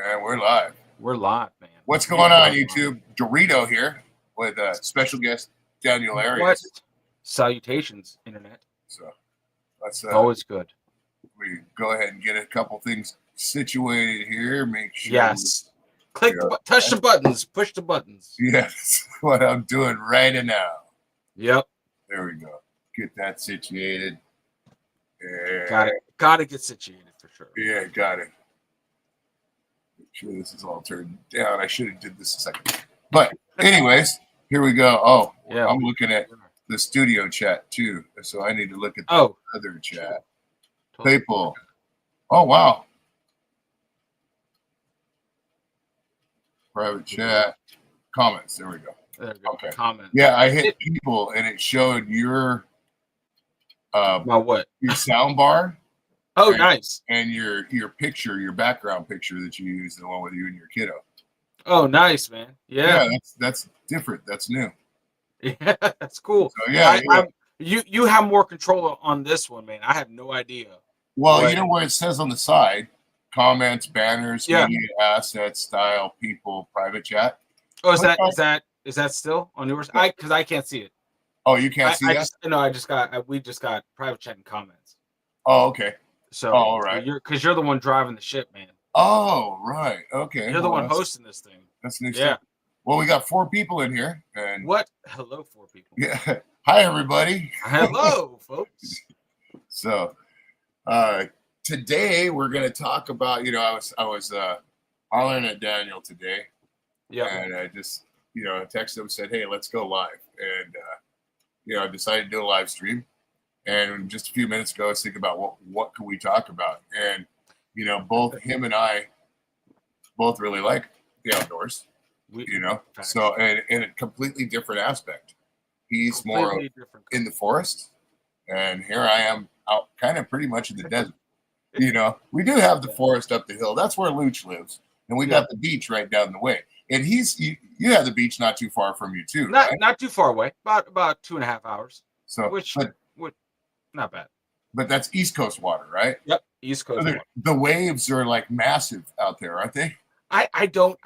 And we're live. We're live, man. What's going on, YouTube? Dorito here with special guest Daniel Arias. What? Salutations, Internet. So let's always good. We go ahead and get a couple things situated here. Make sure. Yes. Click touch the buttons. Push the buttons. Yes, what I'm doing right now. Yep. There we go. Get that situated. Got to get situated for sure. Yeah, got it. Make sure this is all turned down. I should have did this a second. But anyways, here we go. Oh, yeah. I'm looking at the studio chat too, so I need to look at the other chat. People. Oh wow. Private chat. Comments. There we go. There we go. Okay. Comments. Yeah, I hit people and it showed your my what? Your sound bar. Oh, nice. And your picture, your background picture that you use, the one with you and your kiddo. Oh, nice, man. Yeah. That's different. That's new. Yeah, that's cool. So, yeah. You have more control on this one, man. I have no idea. Well, you know where it says on the side, comments, banners, media assets, style, people, private chat. Oh, is that still on yours? Because I can't see it. Oh, you can't see that? We just got private chat and comments. Oh, okay. So, all right. Because you're the one driving the ship, man. Oh, right. Okay. You're the one hosting this thing. That's new stuff. Well, we got 4 people in here. And what? Hello, 4 people. Yeah. Hi, everybody. Hello, folks. So, today we're going to talk about, I was hollering at Daniel today. Yeah. And I just, I texted him, said, hey, let's go live. And, I decided to do a live stream. And just a few minutes ago, I was thinking about what can we talk about? And, both him and I both really like the outdoors, so, and in a completely different aspect. He's more in the forest, and here I am out kind of pretty much in the desert. We do have the forest up the hill. That's where Luch lives. And we got the beach right down the way. And you have the beach not too far from you too. Not too far away, about 2.5 hours. So, which not bad. But that's East Coast water, right? Yep, East Coast water. The waves are like massive out there, aren't they? I don't.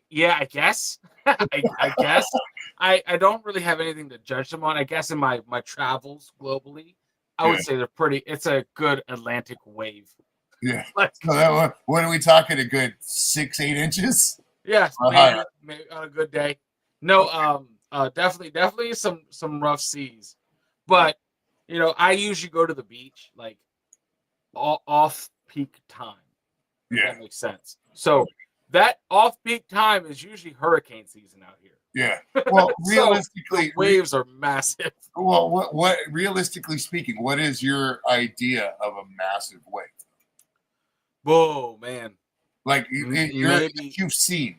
Yeah, I guess. I guess. I don't really have anything to judge them on. I guess in my travels globally, I would say they're pretty. It's a good Atlantic wave. Yeah. So what are we talking? A good 6-8 inches? Yeah, maybe on a good day. No, definitely some rough seas, but I usually go to the beach like off peak time. Yeah, that makes sense. So that off peak time is usually hurricane season out here. Yeah. Well, realistically, waves are massive. Well, what realistically speaking, what is your idea of a massive wave? Whoa, man! Like you've seen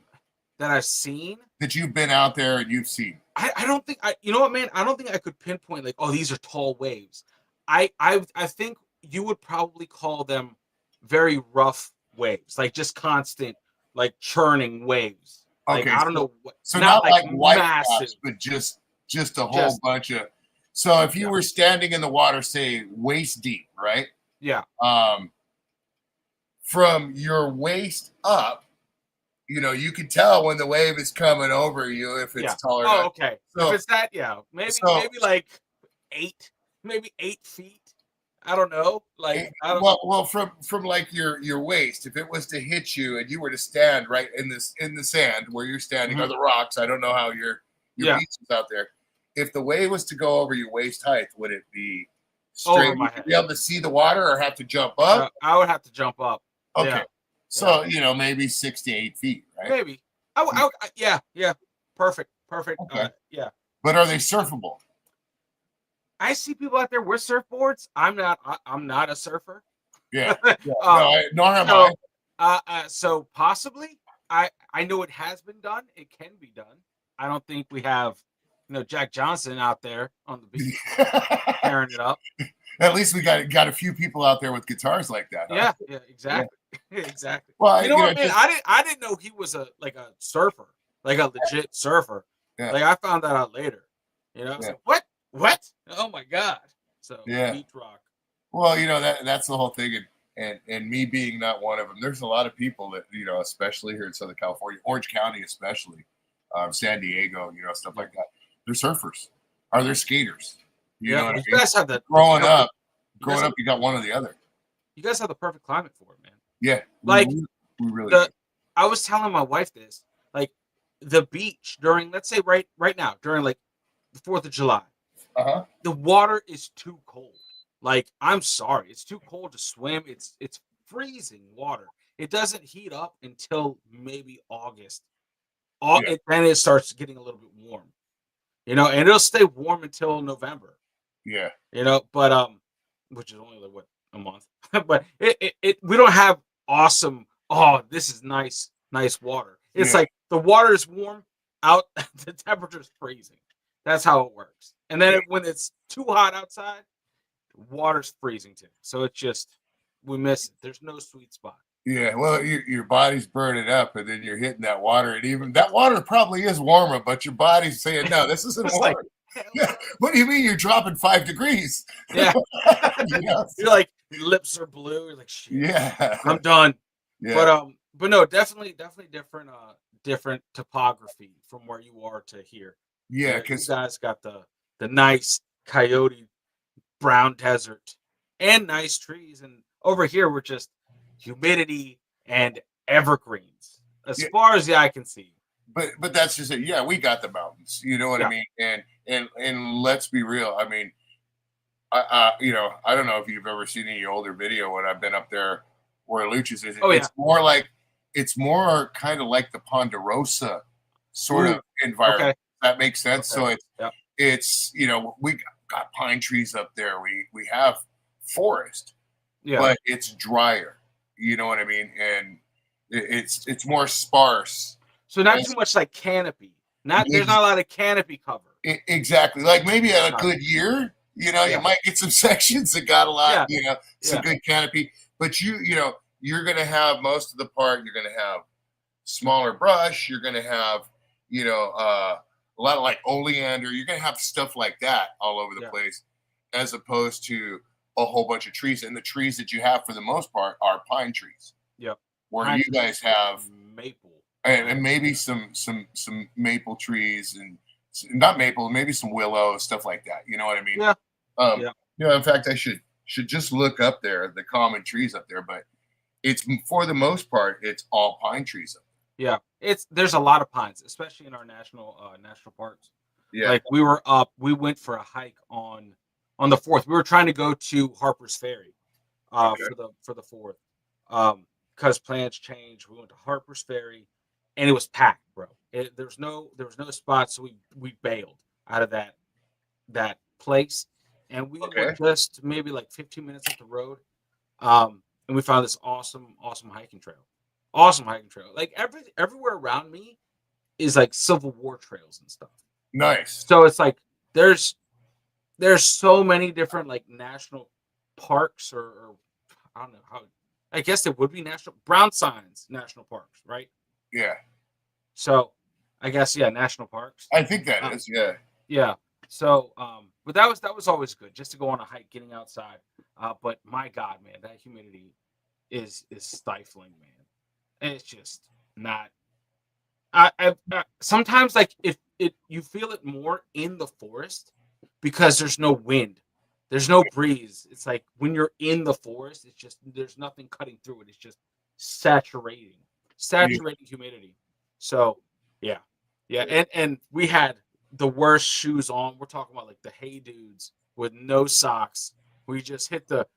that I've seen that you've been out there and you've seen. I don't think you know what, man. I don't think I could pinpoint like, oh, these are tall waves. I think you would probably call them very rough waves, like just constant, like churning waves. Like, I don't know what. So not like white caps, but just a whole bunch of. So if you were standing in the water, say waist deep, right? Yeah. From your waist up, you can tell when the wave is coming over you if it's taller. Oh, okay. So if it's that, maybe like 8 feet. I don't know. Like from like your waist, if it was to hit you and you were to stand right in the sand where you're standing or the rocks, I don't know how your beach is out there. If the wave was to go over your waist height, would it be straight? Would you be able to see the water or have to jump up? I would have to jump up. Okay. Yeah. So, maybe 6 to 8 feet, right? Maybe. Yeah. Perfect. Okay. Yeah. But are they surfable? I see people out there with surfboards. I'm not a surfer. Yeah. Nor am I. So possibly, I know it has been done. It can be done. I don't think we have, Jack Johnson out there on the beach tearing it up. At least we got a few people out there with guitars like that. Huh? Yeah, exactly. Yeah. Exactly. Well, you know what I mean? I didn't know he was a surfer, like a legit surfer. Yeah. Like I found that out later. I was like, what? Oh my god. So beach rock. Well, that's the whole thing. And and me being not one of them, there's a lot of people that, especially here in Southern California, Orange County, especially, San Diego, stuff like that. They're surfers, or they're skaters. You know what I you mean? guys have the Growing up, have, you got one or the other. you guys have the perfect climate for it, man. Yeah, Like we really do. I was telling my wife this, like the beach during, let's say right now during like the 4th of July, the water is too cold. Like, I'm sorry, it's too cold to swim. It's freezing water. It doesn't heat up until maybe August. And then it starts getting a little bit warm. And it'll stay warm until November. Yeah. But which is only like what, a month. But it we don't have awesome, this is nice water. It's like the water is warm out, the temperature is freezing. That's how it works. And then when it's too hot outside, water's freezing too. So it's just, we miss it. There's no sweet spot. Yeah, well, your body's burning up, and then you're hitting that water, and even that water probably is warmer, but your body's saying, "No, this isn't warm." Like, yeah. What do you mean you're dropping 5 degrees? Yeah, you're like, your lips are blue. You're like, shit. Yeah, I'm done. Yeah. But no, definitely different topography from where you are to here. Yeah, because you guys got the nice coyote brown desert and nice trees, and over here we're just humidity and evergreens as far as the eye can see. But that's just it. Yeah, we got the mountains. You know what I mean? And let's be real. I mean, I don't know if you've ever seen any older video when I've been up there where Luch's is. It's more kind of like the Ponderosa sort of environment. Okay. That makes sense. Okay. So it's we got pine trees up there. We have forest, but it's drier. You know what I mean? And it's more sparse. So not too much like canopy. There's not a lot of canopy cover. Exactly. Like maybe a good year, you might get some sections that got a lot, some good canopy. But you're gonna have most of the part, you're gonna have smaller brush, you're gonna have, a lot of like oleander, you're gonna have stuff like that all over the place, as opposed to a whole bunch of trees. And the trees that you have for the most part are pine trees. Yep. Where you guys have maple. And maybe some maple trees, and not maple, maybe some willow, stuff like that. You know what I mean? Yeah. In fact, I should just look up there the common trees up there, but it's, for the most part, it's all pine trees up there. Yeah, there's a lot of pines, especially in our national parks. Yeah. Like we went for a hike on the 4th. We were trying to go to Harper's Ferry for the 4th. Because plans changed. We went to Harper's Ferry, and it was packed, bro. There was no spots, so we bailed out of that place, and we were just maybe like 15 minutes up the road, and we found this awesome hiking trail. Like everywhere around me is like Civil War trails and stuff. Nice. So it's like there's so many different like national parks, or I don't know how. I guess it would be Brown Signs National Parks, right? Yeah. So, I guess national parks. I think that is, yeah. Yeah. So, but that was always good, just to go on a hike, getting outside. But my God, man, that humidity is stifling, man. And it's just not. I sometimes, like, if you feel it more in the forest because there's no wind. There's no breeze. It's like when you're in the forest, it's just, there's nothing cutting through it. It's just saturating humidity. So yeah. And we had the worst shoes on. We're talking about like the Hey Dudes with no socks. We just hit the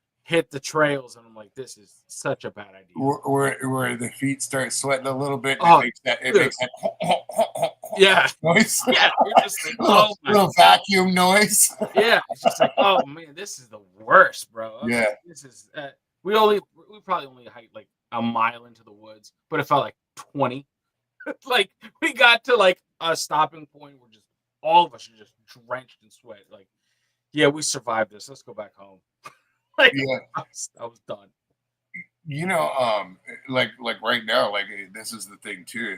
trails, and I'm like, this is such a bad idea. Where the feet start sweating a little bit. And it makes that noise. Yeah, you're just like, little vacuum noise. Yeah, it's just like, oh man, this is the worst, bro. This is we probably only hiked like a mile into the woods, but it felt like 20. Like we got to like a stopping point where just all of us are just drenched in sweat. Like, yeah, we survived this. Let's go back home. Like, I was done. Like right now, like this is the thing too.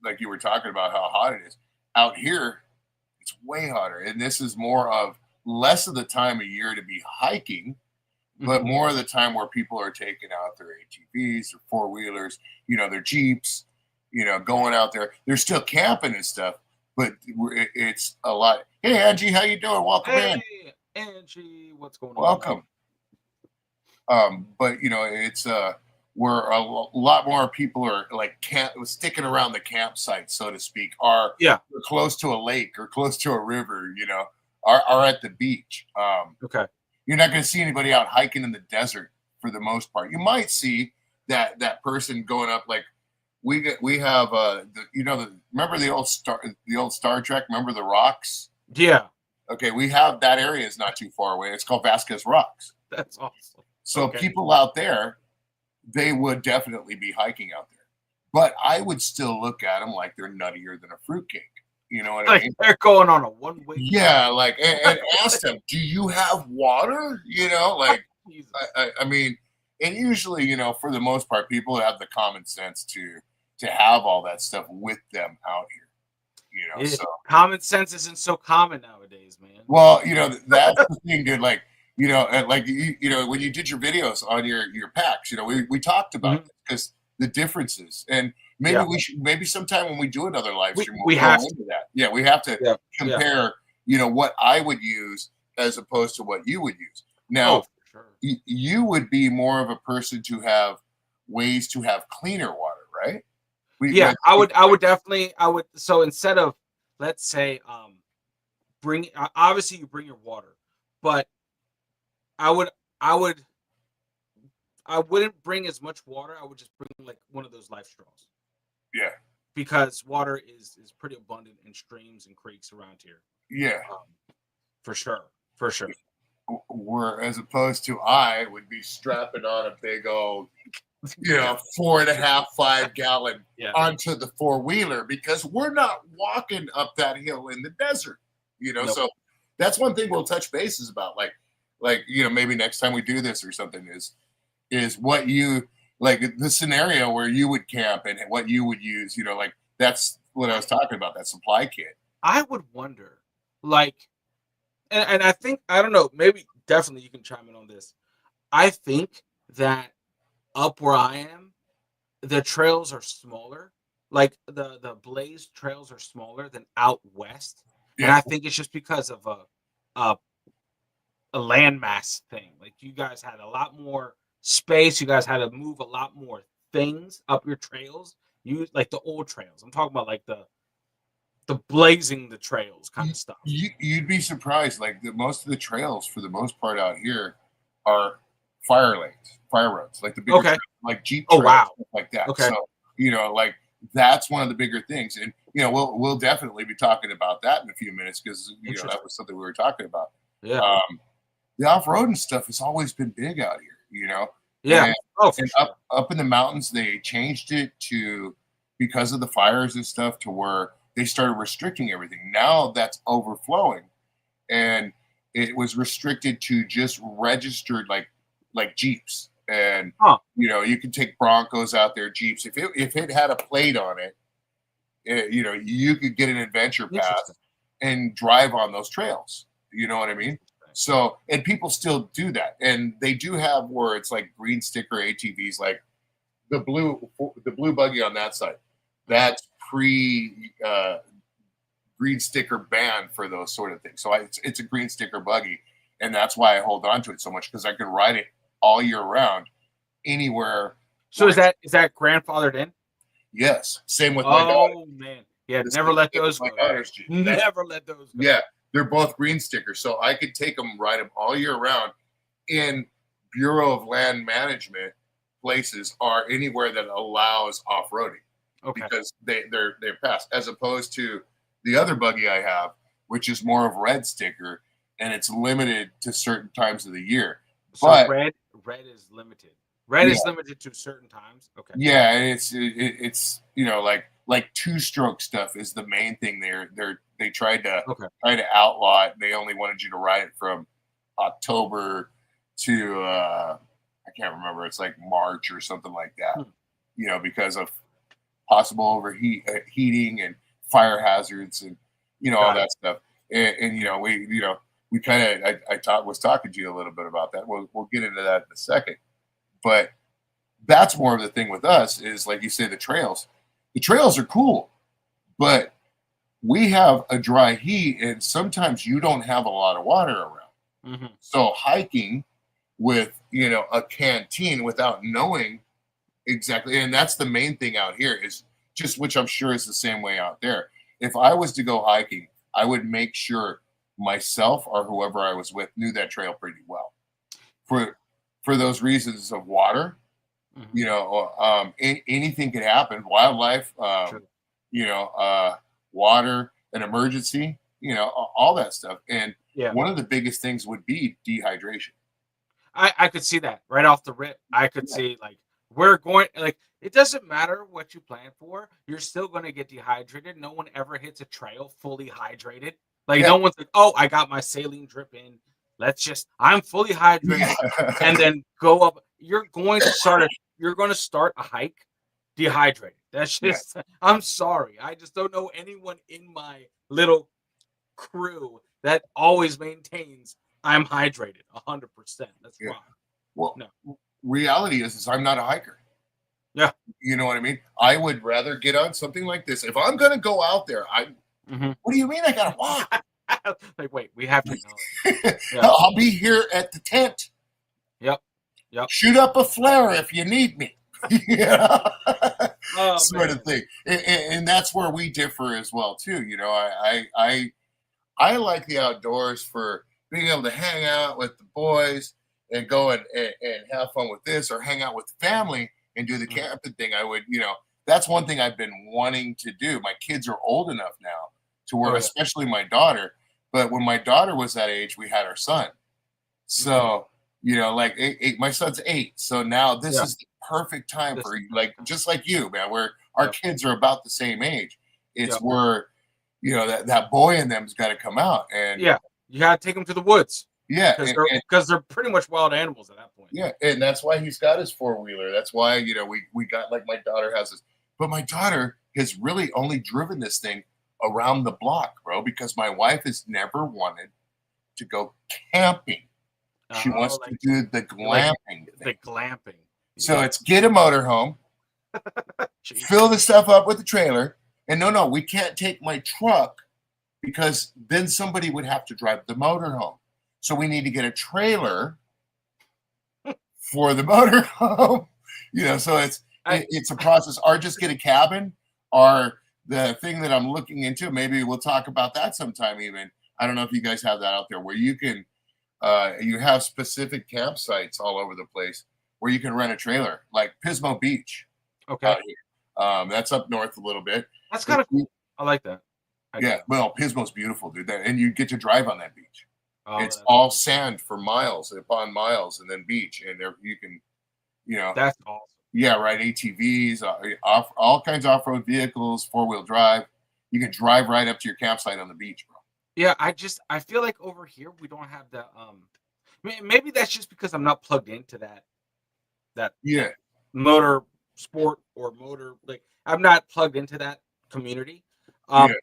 Like you were talking about how hot it is out here. It's way hotter, and this is less of the time of year to be hiking, but more of the time where people are taking out their ATVs or four-wheelers, their Jeeps, going out there. They're still camping and stuff, but it's a lot. Hey, Angie, how you doing? Welcome in. Hey, Angie, what's going on? Welcome. But it's where a lot more people are like sticking around the campsite, so to speak, are close to a lake or close to a river, are at the beach. Okay. You're not going to see anybody out hiking in the desert for the most part. You might see that person going up like we have remember the old Star Trek, remember the rocks? Yeah. Okay, we have that area is not too far away. It's called Vasquez Rocks. That's awesome. So people out there, they would definitely be hiking out there. But I would still look at them like they're nuttier than a fruitcake. You know what I mean? They're going on a one-way. Yeah, like and ask them, do you have water? I mean, and usually, for the most part, people have the common sense to have all that stuff with them out here. So common sense isn't so common nowadays, man. Well, that's the thing, dude. Like, when you did your videos on your packs, we talked about it because the differences, and maybe sometime when we do another live stream, we have to into that. Yeah, we have to compare, what I would use as opposed to what you would use. Now, you would be more of a person to have ways to have cleaner water, right? I would definitely. So instead of, let's say, obviously you bring your water, but I wouldn't bring as much water. I would just bring like one of those life straws. Yeah. Because water is pretty abundant in streams and creeks around here. Yeah. For sure. Where as opposed to I would be strapping on a big old 4.5, 5 gallon onto the four-wheeler because we're not walking up that hill in the desert, Nope. So that's one thing we'll touch bases about. Like, maybe next time we do this or something is what you like the scenario where you would camp and what you would use, like that's what I was talking about, that supply kit. I would wonder, like, and I think, I don't know, maybe definitely you can chime in on this. I think that up where I am, the trails are smaller. Like the Blaze trails are smaller than out west. Yeah. And I think it's just because of a landmass thing. Like you guys had a lot more space. You guys had to move a lot more things up your trails. You like the old trails. I'm talking about like the blazing the trails kind of stuff. You'd be surprised. Like most of the trails, for the most part, out here are fire lanes, fire roads, like the bigger trails, like Jeep trails, stuff like that. Okay. So like that's one of the bigger things, and we'll definitely be talking about that in a few minutes because that was something we were talking about. Yeah. The off-roading stuff has always been big out here. Yeah. And up in the mountains, they changed it to because of the fires and stuff to where they started restricting everything. Now that's overflowing, and it was restricted to just registered like Jeeps, and you can take Broncos out there, Jeeps. If it had a plate on it, you could get an adventure pass and drive on those trails. You know what I mean? So, and people still do that, and they do have where it's like green sticker ATVs, like the blue buggy on that side. That's green sticker ban for those sort of things. So it's a green sticker buggy, and that's why I hold on to it so much because I can ride it all year round, anywhere. So is that grandfathered in? Yes. Same with my daughter. Oh man, yeah. Never let those go. Never let those go. Yeah, they're both green stickers, so I could take them, ride them all year round in Bureau of Land Management places or anywhere that allows off-roading. Okay. Because they're passed, as opposed to the other buggy I have, which is more of red sticker, and it's limited to certain times of the year. So but red is limited. Red is limited to certain times. Okay. Yeah, and it's like two-stroke stuff is the main thing. They tried to outlaw it. They only wanted you to ride it from October to I can't remember. It's like March or something like that. Because of possible overheating and fire hazards and all that stuff. And we we kind of I was talking to you a little bit about that. We'll get into that in a second, but that's more of the thing with us is like you say, the trails. The trails are cool, but we have a dry heat, and sometimes you don't have a lot of water around. Mm-hmm. So hiking with a canteen without knowing exactly, and that's the main thing out here is just, which I'm sure is the same way out there. If I was to go hiking, I would make sure myself or whoever I was with knew that trail pretty well for those reasons of water. Mm-hmm. Anything could happen, wildlife, True. water, an emergency, all that stuff. And Yeah. one of the biggest things would be dehydration. I could see that right off the rip. I could see like we're going like it doesn't matter what you plan for, you're still going to get dehydrated. No one ever hits a trail fully hydrated. Like Yeah. no one's like, oh, I got my saline drip in. I'm fully hydrated, and then go up. You're going to start a hike dehydrated. That's just I'm sorry. I just don't know anyone in my little crew that always maintains I'm hydrated 100%. That's wrong. Well, No. reality is I'm not a hiker. Yeah. You know what I mean? I would rather get on something like this. If I'm going to go out there, what do you mean I got to walk? Like, wait, we have technology. Yeah. I'll be here at the tent. Yep. Shoot up a flare if you need me. Oh, sort of thing. And that's where we differ as well, too. I like the outdoors for being able to hang out with the boys and go and have fun with this, or hang out with the family and do the camping thing. I would, that's one thing I've been wanting to do. My kids are old enough now to where, especially my daughter. But when my daughter was that age, we had our son. So, like my son's 8. So now this is the perfect time for just like you, man, where our kids are about the same age. It's where, that boy in them's got to come out. And you got to take them to the woods. Yeah. Because they're pretty much wild animals at that point. Yeah. And that's why he's got his 4-wheeler. That's why, we got, like, my daughter has this, but my daughter has really only driven this thing around the block, bro, because my wife has never wanted to go camping. She wants to do the glamping. The glamping. So it's get a motorhome, fill the stuff up with the trailer. And no, we can't take my truck because then somebody would have to drive the motorhome. So we need to get a trailer for the motorhome. So it's a process. Or just get a cabin, or the thing that I'm looking into. Maybe we'll talk about that sometime. Even I don't know if you guys have that out there where you can. You have specific campsites all over the place where you can rent a trailer, like Pismo Beach. Okay. That's up north a little bit. That's kind of cool. I like that. Well, Pismo's beautiful, dude. And you get to drive on that beach. Oh, it's all sand for miles upon miles, and then beach, and there you can, That's awesome. Yeah, right. ATVs, all kinds of off-road vehicles, 4-wheel drive. You can drive right up to your campsite on the beach, bro. Yeah, I feel like over here we don't have that. Maybe that's just because I'm not plugged into that motor sport or motor. Like I'm not plugged into that community.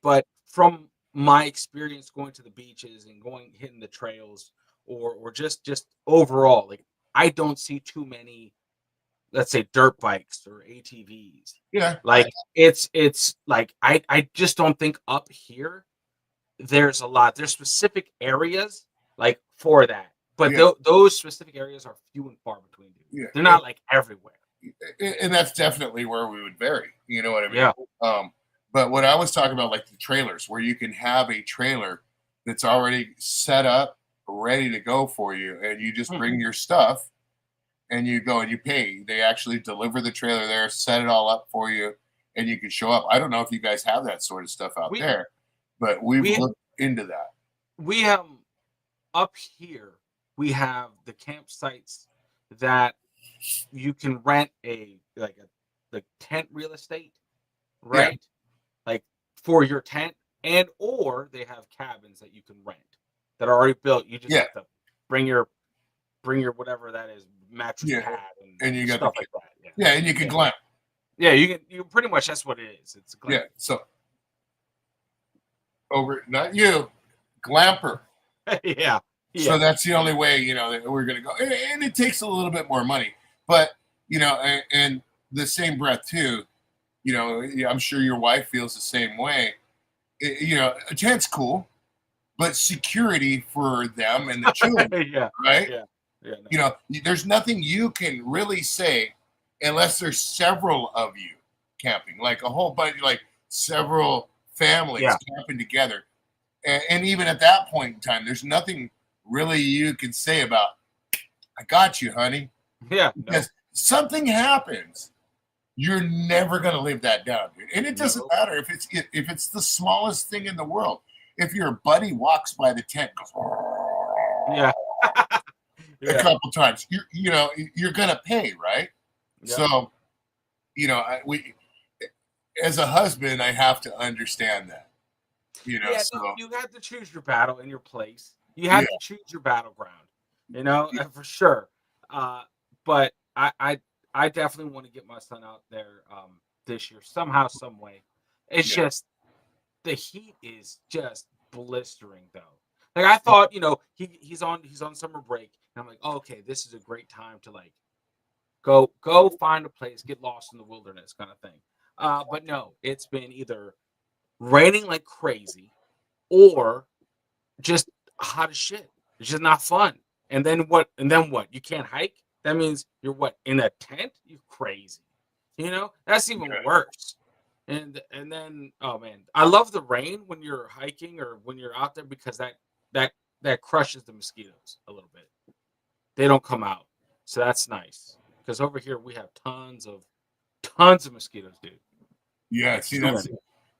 But from my experience going to the beaches and hitting the trails, or just overall, like I don't see too many, let's say, dirt bikes or ATVs. Yeah, like it's like I just don't think up here. There's a lot. There's specific areas like for that, but those specific areas are few and far between. Yeah. They're not like everywhere. And that's definitely where we would vary. You know what I mean? Yeah. But what I was talking about, like the trailers, where you can have a trailer that's already set up, ready to go for you, and you just bring your stuff, and you go and you pay. They actually deliver the trailer there, set it all up for you, and you can show up. I don't know if you guys have that sort of stuff out there. But we've looked into that. We have up here. We have the campsites that you can rent the tent real estate, right? Yeah. Like for your tent, or they have cabins that you can rent that are already built. You just have to bring your whatever that is, mattress pad and you got stuff like that. Yeah, and you can glamp. Yeah, you can. You pretty much that's what it is. It's a glamp. Yeah. So. Over, not you, Glamper. Yeah. So that's the only way, that we're going to go. And it takes a little bit more money. But, and the same breath, too, I'm sure your wife feels the same way. A tent's cool, but security for them and the children, right? No. There's nothing you can really say unless there's several of you camping, like a whole bunch, like several families camping together. And even at that point in time, there's nothing really you can say about, I got you, honey. Yeah. Because something happens, you're never going to live that down, dude. And it doesn't matter if it's the smallest thing in the world. If your buddy walks by the tent, goes, a couple times, you're going to pay, right? Yeah. So, we, as a husband, I have to understand that. So you have to choose your battle and your place. You have to choose your battleground, for sure. But I definitely want to get my son out there this year somehow, some way. It's just the heat is just blistering though. Like I thought, he's on summer break, and I'm like, oh, okay, this is a great time to like go find a place, get lost in the wilderness, kind of thing. But no, it's been either raining like crazy or just hot as shit. It's just not fun. And then what? You can't hike? That means you're what, in a tent? You crazy. That's even worse. And then, oh man, I love the rain when you're hiking or when you're out there, because that crushes the mosquitoes a little bit. They don't come out. So that's nice. Because over here we have tons of mosquitoes, dude. Yeah, see, that's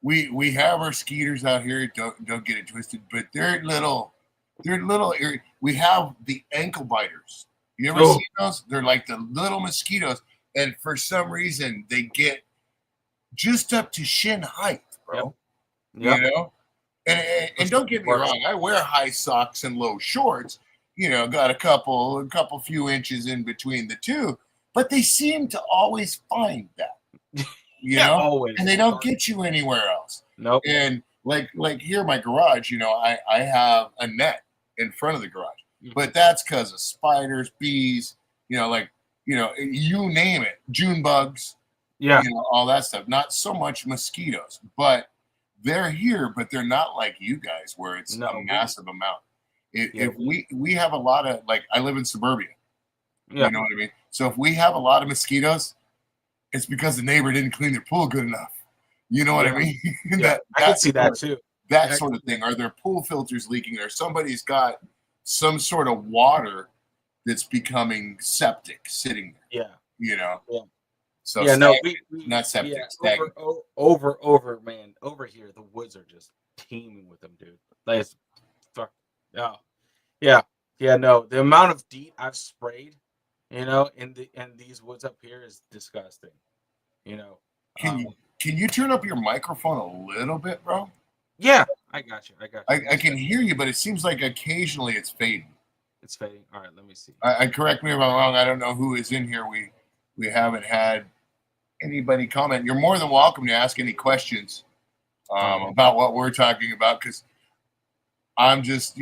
we have our skeeters out here. Don't get it twisted, but they're little. We have the ankle biters. You ever see those? They're like the little mosquitoes, and for some reason they get just up to shin height, bro. Yep. And don't get me wrong, I wear high socks and low shorts. Got a few inches in between the two, but they seem to always find that. Always. And they don't get you anywhere else. Nope. And like here in my garage, I have a net in front of the garage, but that's because of spiders, bees, you name it, June bugs, all that stuff. Not so much mosquitoes, but they're here, but they're not like you guys where it's a massive amount. If we have a lot of, like, I live in suburbia, you know what I mean? So if we have a lot of mosquitoes, it's because the neighbor didn't clean their pool good enough. You know what I mean? I can see that too. That sort of thing. Are their pool filters leaking, or somebody's got some sort of water that's becoming septic sitting there? Yeah. So not septic. Over, man. Over here, the woods are just teeming with them, dude. Like, fuck. Yeah. No, the amount of DEET I've sprayed, in these woods up here is disgusting. Can you turn up your microphone a little bit, bro? Yeah, I got you. I can hear you, but it seems like occasionally it's fading. It's fading. All right, let me see. I correct me if I'm wrong. I don't know who is in here. We haven't had anybody comment. You're more than welcome to ask any questions about what we're talking about, because I'm just,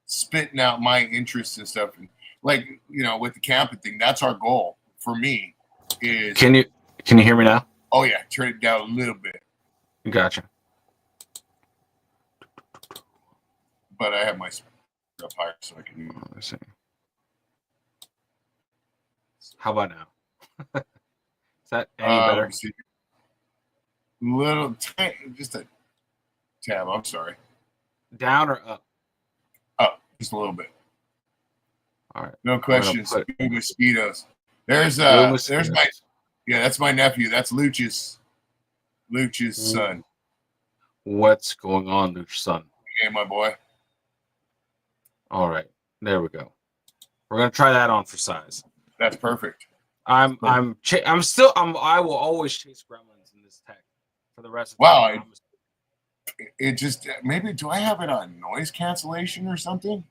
spitting out my interests and stuff. And like, with the camping thing, that's our goal for me is. Can you hear me now? Oh yeah. Turn it down a little bit. Gotcha. But I have my up higher so I can hear you. Let's see. How about now? Is that any better? Little tiny, just a tab. I'm sorry. Down or up? Up, just a little bit. All right. No questions. Mosquitoes. There's my that's my nephew. That's Luch's son. What's going on, Luch's son? Hey, my boy. All right, there we go. We're gonna try that on for size. That's perfect. I will always chase gremlins in this tech for the rest of the time. It just, maybe, do I have it on noise cancellation or something?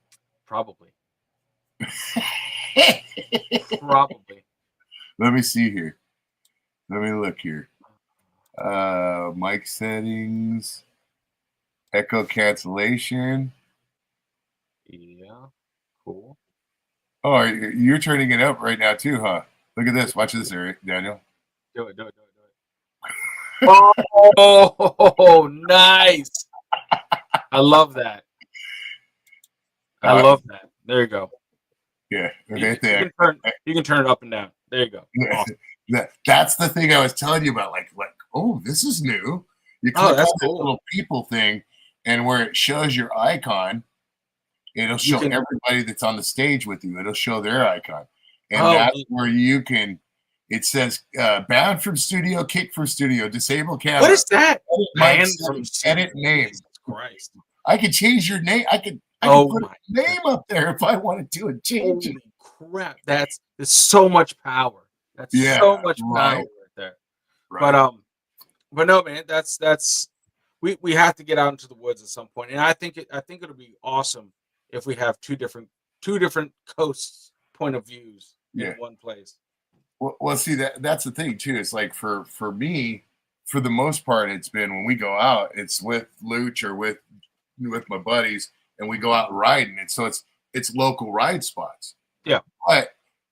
Probably. Probably. Let me see here. Let me look here. Mic settings, echo cancellation. Yeah. Cool. Oh, you're turning it up right now too, huh? Look at this. Watch this, Eric, Daniel. Do it. Oh, nice. I love that. I love that. There you go. Yeah, You can turn it up and down. There you go. Awesome. That's the thing I was telling you about. Like, oh, this is new. You click that's on cool. that little people thing, and where it shows your icon, it'll show everybody that's on the stage with you. It'll show their icon, and that's where you can. It says bound from studio, kick from studio, disable camera. What is that? Banned from edit name. Jesus Christ! I could change your name. I could put a name up there if I wanted to and change it. Crap! There's so much power. That's so much power right there. Right. But no, man. That's we have to get out into the woods at some point, and I think it'll be awesome if we have two different coasts point of views in one place. Well, see that's the thing too. It's like for me, for the most part, it's been when we go out, it's with Luch or with my buddies, and we go out riding. And so it's local ride spots. Yeah. But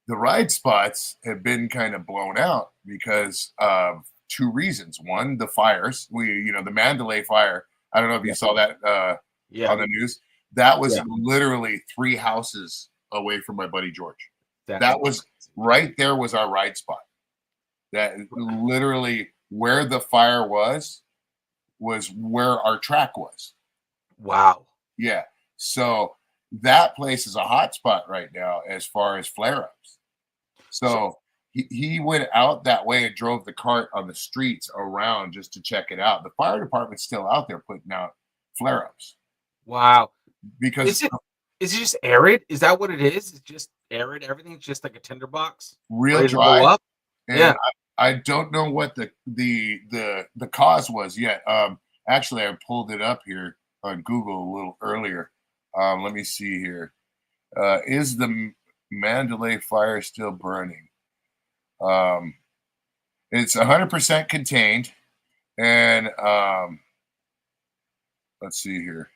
the ride spots have been kind of blown out because of two reasons. One, the fires. The Mandalay fire. I don't know if you saw that on the news. That was literally 3 houses away from my buddy George. That was right there was our ride spot. That literally where the fire was where our track was. Wow. Yeah. So that place is a hot spot right now as far as flare-ups. So he went out that way and drove the cart on the streets around just to check it out. The fire department's still out there putting out flare-ups. Wow. Because is it just arid? Is that what it is? It's just arid. Everything's just like a tinderbox. Real dry. Up? And I don't know what the cause was yet. Actually, I pulled it up here on Google a little earlier. Let me see here. Is the Mandalay fire still burning? It's 100% contained, and let's see here.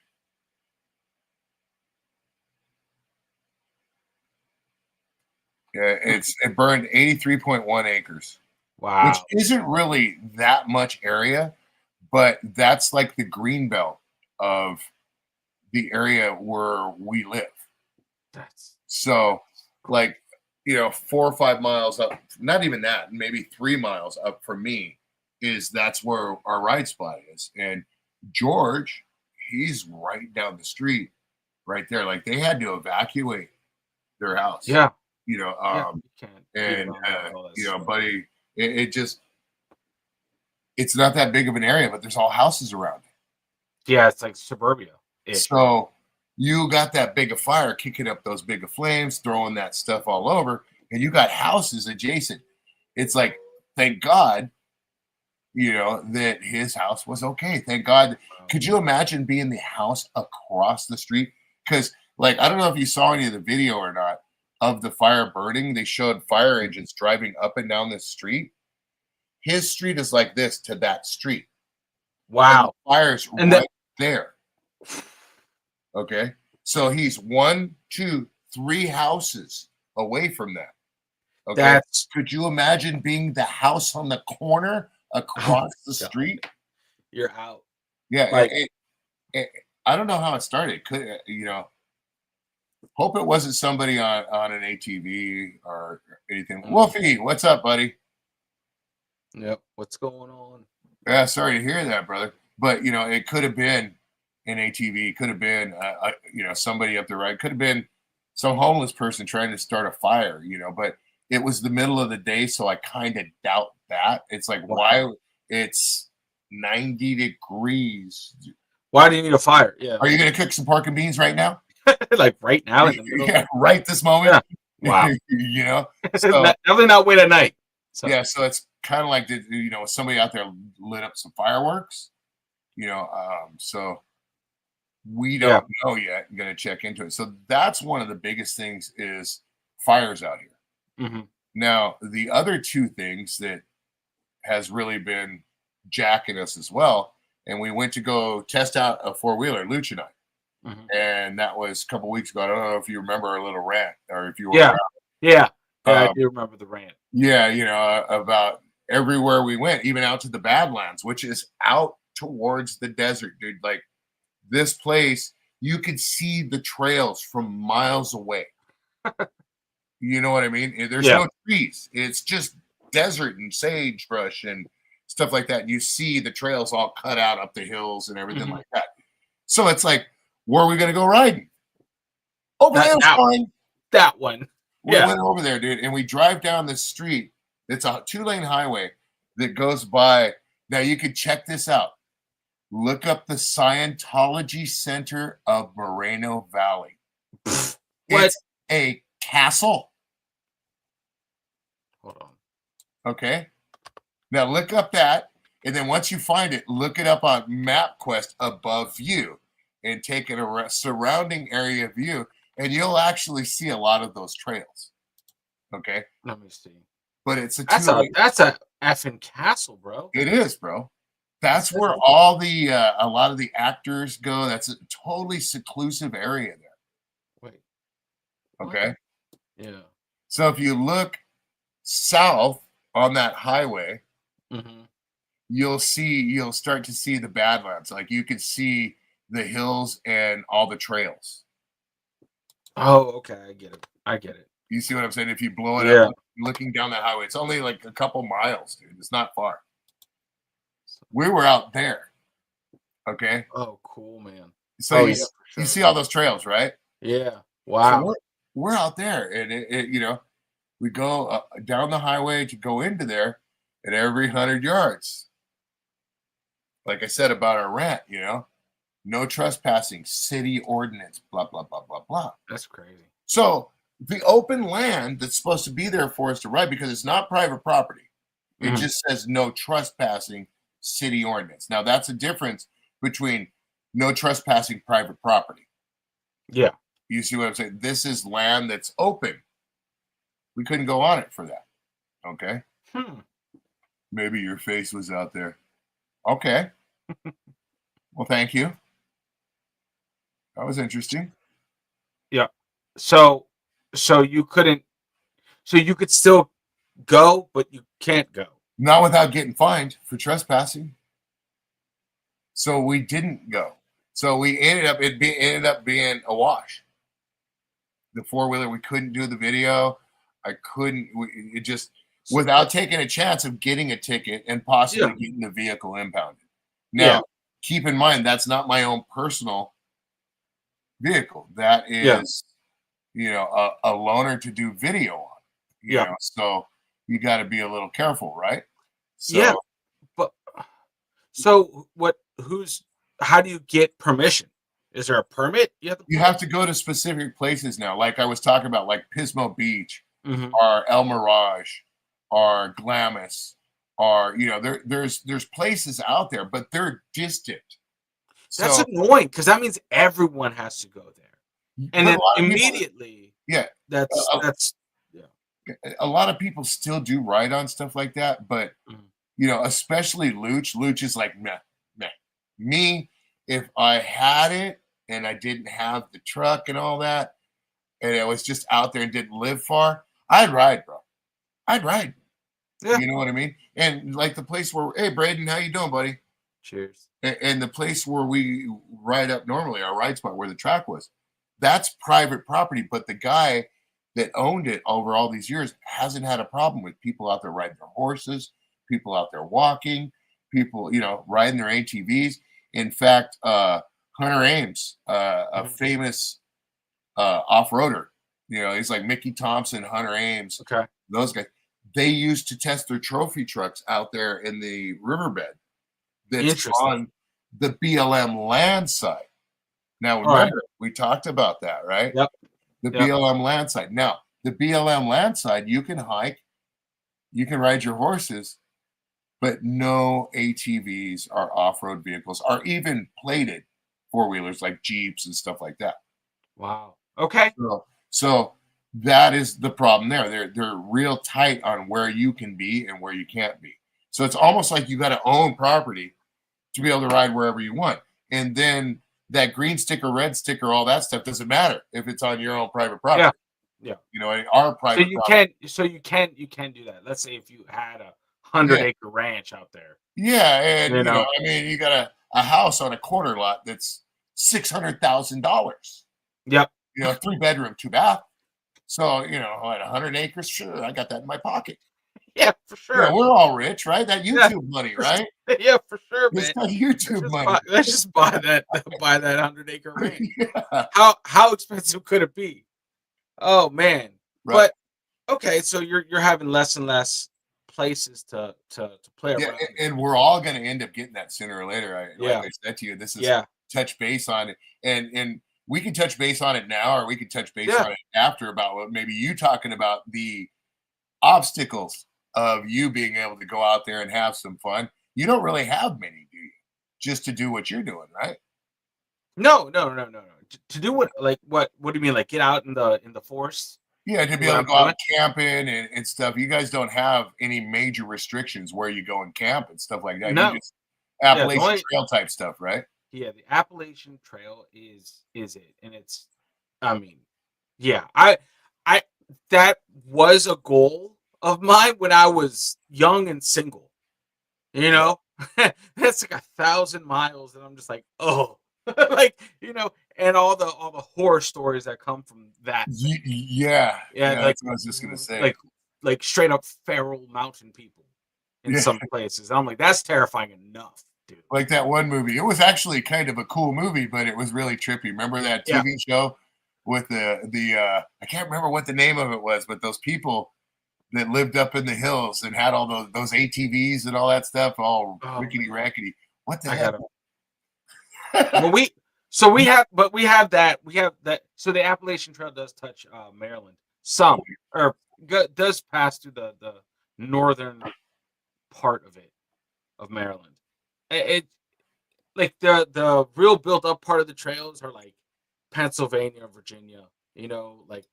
Yeah, it burned 83.1 acres. Wow. Which isn't really that much area, but that's like the green belt of the area where we live. So, like, 4 or 5 miles up, not even that, maybe 3 miles up from me that's where our ride spot is. And George, he's right down the street, right there. Like they had to evacuate their house. Yeah. Buddy, it's not that big of an area, but there's all houses around it. Yeah, it's like suburbia. So you got that big of fire kicking up those big of flames, throwing that stuff all over, and you got houses adjacent. It's like, thank God, that his house was okay. Thank God. Could you imagine being the house across the street? Because, like, I don't know if you saw any of the video or not of the fire burning. They showed fire engines driving up and down the street. His street is like this to that street. Wow. And the fire's right there. Okay. So he's 1, 2, 3 houses away from that. Okay. Could you imagine being the house on the corner across the street? You're out. Yeah. I don't know how it started. Could hope it wasn't somebody on an ATV or anything. Wolfie, what's up, buddy? Yep. What's going on? Yeah, sorry to hear that, brother. But it could have been an ATV. Could have been somebody up the right. Could have been some homeless person trying to start a fire. But it was the middle of the day, so I kind of doubt that. It's like why it's 90 degrees. Why do you need a fire? Yeah. Are you going to cook some pork and beans right now? Like right now? Right this moment. Yeah. Wow. So, definitely not wait at night. So. Yeah, so it's kind of like somebody out there lit up some fireworks. So we don't know yet. I'm going to check into it. So that's one of the biggest things is fires out here. Mm-hmm. Now, the other two things that has really been jacking us as well, and we went to go test out a 4-wheeler, Luch and I. Mhm. and that was a couple weeks ago. I don't know if you remember our little rant or if you were Yeah. Yeah. Yeah, I around. do remember the rant. Yeah, about everywhere we went, even out to the Badlands, which is out towards the desert, dude. Like this place, you could see the trails from miles away. You know what I mean? There's Yeah. no trees. It's just desert and sagebrush and stuff like that. And you see the trails all cut out up the hills and everything Mhm. like that. So it's like, where are we going to go riding? Over That there's that fine. that one. We Yeah. went over there, dude, and we drive down this street. It's a 2-lane highway that goes by. Now you could check this out. Look up the Scientology Center of Moreno Valley. What? It's a castle. Hold on. Okay. Now look up that, and then once you find it, look it up on MapQuest above you, and take a surrounding area view, and you'll actually see a lot of those trails. Okay. Let me see. But it's a That's 2-lane. that's a effing castle, bro. It is, bro. It That's says where it. all the a lot of the actors go. That's a totally seclusive area there. Wait. Okay. What? Yeah. So if you look south on that highway, Mhm. you'll start to see the Badlands. Like you can see the hills and all the trails. Oh, okay. I get it. I get it. You see what I'm saying? If you blow it up, Yeah. looking down that highway, it's only like a couple miles, dude. It's not far. We were out there. Okay. Oh, cool, man. So Oh, you yeah, for you sure. see all those trails, right? Yeah. So Wow. we're out there, and we go down the highway to go into there, and every 100 yards, like I said about our rant, no trespassing, city ordinance, blah blah blah blah blah. That's crazy. So the open land that's supposed to be there for us to ride, because it's not private property. It Mhm. just says no trespassing, city ordinance. Now that's a difference between no trespassing, private property. Yeah. You see what I'm saying? This is land that's open. We couldn't go on it for that. Okay. Hmm. Maybe your face was out there. Okay. Well, thank you. That was interesting. Yeah. So so you couldn't so you could still go, but you can't go. Not without getting fined for trespassing. So we didn't go. So we ended up being a wash. The 4-wheeler, we couldn't do the video. I couldn't. It just, without taking a chance of getting a ticket and possibly Yeah. getting the vehicle impounded. Yeah. Now, keep in mind that's not my own personal vehicle. That Yeah. is, a loaner to do video on. Yeah. So you got to be a little careful, right? Yeah. So But so what who's how do you get permission? Is there a permit you have to you pull? have to go to specific places now, like I was talking about, like Pismo Beach, Mhm. or El Mirage, or or there's places out there, but they're distant. That's So, annoying because that means everyone has to go there. And but then a lot of people, immediately yeah, that's yeah. a lot of people still do ride on stuff like that, but Mhm. especially Luch. Luch is like meh, meh. Me, if I had it and I didn't have the truck and all that, and it was just out there and didn't live far, I'd ride, bro. I'd ride. Yeah. You know what I mean? And like the place where, hey, Braden, how you doing, buddy? Cheers. And the place where we ride up normally, our ride spot where the track was, that's private property. But the guy that owned it over all these years hasn't had a problem with people out there riding their horses, people out there walking, people, riding their ATVs. In fact, Hunter Ames, a Mhm. famous off-roader, he's like Mickey Thompson, Hunter Ames, Okay. those guys, they used to test their trophy trucks out there in the riverbed that's Interesting. on the BLM land site. Now, All right. remember, we talked about that, right? Yep. The Yep. BLM land site. Now, the BLM land site, you can hike, you can ride your horses, but no ATVs or off-road vehicles or even plated 4-wheelers like Jeeps and stuff like that. Wow. Okay. So that is the problem there. They're real tight on where you can be and where you can't be. So it's almost like you got to own property to be able to ride wherever you want. And then that green sticker, red sticker, all that stuff doesn't matter if it's on your own private property. Yeah. You know, our private property. So you can do that. Let's say if you had a 100-acre ranch out there. Yeah, and You know, I mean, you got a house on a corner lot that's $600,000. Yep. You know, 3-bedroom, 2-bath. So, you know, at 100 acres, sure, I got that in my pocket. Yeah, for sure. Yeah, we're all rich, right? That YouTube money, right? Yeah, for sure, man. It's that YouTube money. Let's just buy that 100-acre ranch. Yeah. How expensive could it be? Oh man. Right. But okay, so you're having less and less places to play Yeah, around. and we're all going to end up getting that sooner or later. Like I said to you, this is touch base on it, and we can touch base on it now, or we can touch base on it after, about what maybe you talking about the obstacles of you being able to go out there and have some fun. You don't really have many, do you? Just to do what you're doing, right? No. To do what? Like what? What do you mean? Like get out in the forest? Yeah, to be able to go out camping and stuff. You guys don't have any major restrictions where you go and camp and stuff like that. No. You just Appalachian Trail type stuff, right? Yeah, the Appalachian Trail is it, and it's. I mean, yeah, I that was a goal of mine when I was young and single. You know, that's like 1,000 miles, and I'm just like, oh, like and all the horror stories that come from that. Yeah, like, that's what I was just gonna say. Like straight up feral mountain people in some places. I'm like, that's terrifying enough, dude. Like that one movie. It was actually kind of a cool movie, but it was really trippy. Remember that TV show with the I can't remember what the name of it was, but those people that lived up in the hills and had all those ATVs and all that stuff, all rickety rackety. What the hell? Well, we have that. So the Appalachian Trail does touch Maryland some, or does pass through the northern part of Maryland. It like the real built up part of the trails are like Pennsylvania, Virginia. Like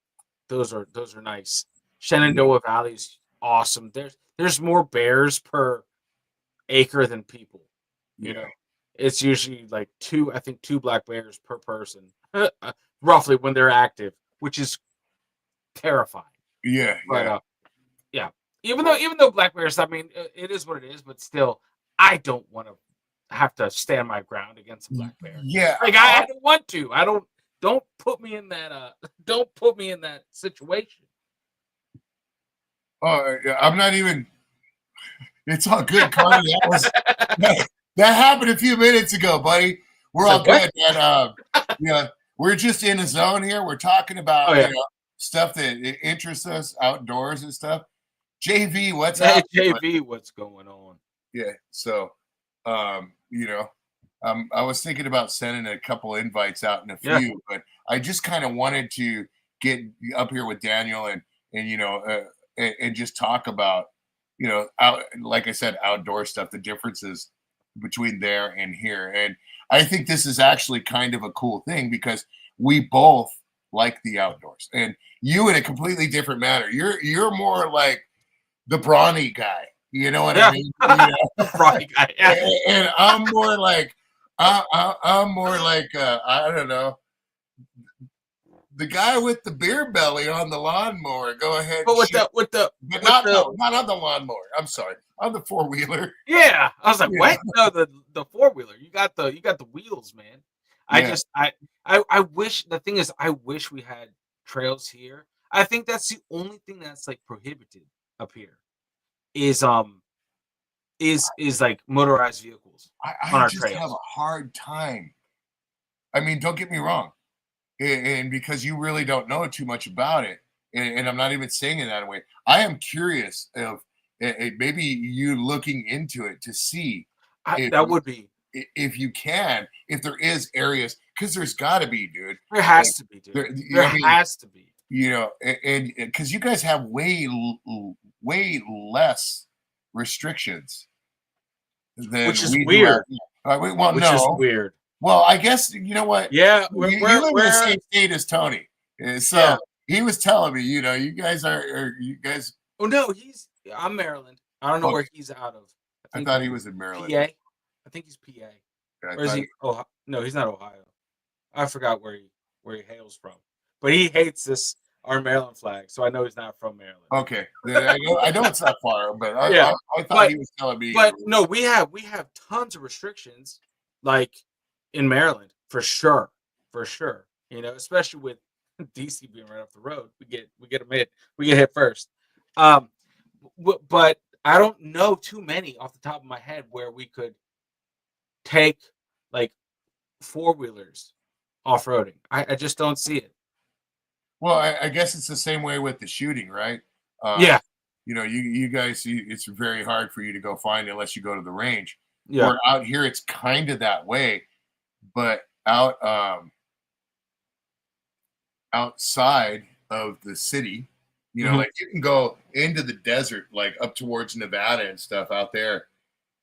those are nice. Shenandoah Valley is awesome. There's more bears per acre than people. You know, it's usually like two black bears per person, roughly, when they're active, which is terrifying. Yeah, but even though black bears, I mean, it is what it is, but still, I don't want to have to stand my ground against a black bear. Yeah, like I don't want to. Don't put me in that. Don't put me in that situation. Oh, I'm not even. It's all good, Carter. That happened a few minutes ago, buddy. We're all good, man. We're just in a zone here. We're talking about stuff that interests us outdoors and stuff. JV, what's happening? JV, what's going on? Yeah, so I was thinking about sending a couple invites out in a few, but I just kind of wanted to get up here with Daniel and just talk about like I said, outdoor stuff, the differences between there and here. And I think this is actually kind of a cool thing because we both like the outdoors, and you in a completely different manner. You're more like the brawny guy. You know what I mean? The brawny guy. Yeah. And I'm more like I'm more like I don't know, the guy with the beer belly on the lawnmower. Go ahead. But not on the lawnmower. I'm sorry, on the 4-wheeler. Yeah, I was like, what? No, the 4-wheeler. You got the wheels, man. I wish, the thing is, I wish we had trails here. I think that's the only thing that's like prohibited up here is like motorized vehicles. I just have a hard time. I mean, don't get me wrong. And because you really don't know too much about it, and I'm not even saying it that way, I am curious of maybe you looking into it to see that would be, if you can, if there is areas, because there's got to be, dude. There has to be, dude. There has to be. And because you guys have way less restrictions than which is we weird. Which is weird. Well, I guess you know what. Yeah, you live in the same state as Tony, so he was telling me, you guys are you guys. Oh no, I'm Maryland. I don't know where he's out of. I thought he was in Maryland. PA. I think he's PA. Or is he? Oh no, he's not Ohio. I forgot where he hails from, but he hates our Maryland flag, so I know he's not from Maryland. Okay, then I know it's not far, but Yeah, I thought but he was telling me. but no, we have tons of restrictions, like in Maryland for sure. You know, especially with DC being right off the road, we get hit first. Um, but I don't know too many off the top of my head where we could take like four-wheelers off-roading. I just don't see it. Well, I guess it's the same way with the shooting, right? Yeah, You know, you guys, it's very hard for you to go find unless you go to the range. yeah. Where out here, it's kind of that way, but outside of the city, you know, Mhm. like you can go into the desert, like up towards Nevada and stuff out there,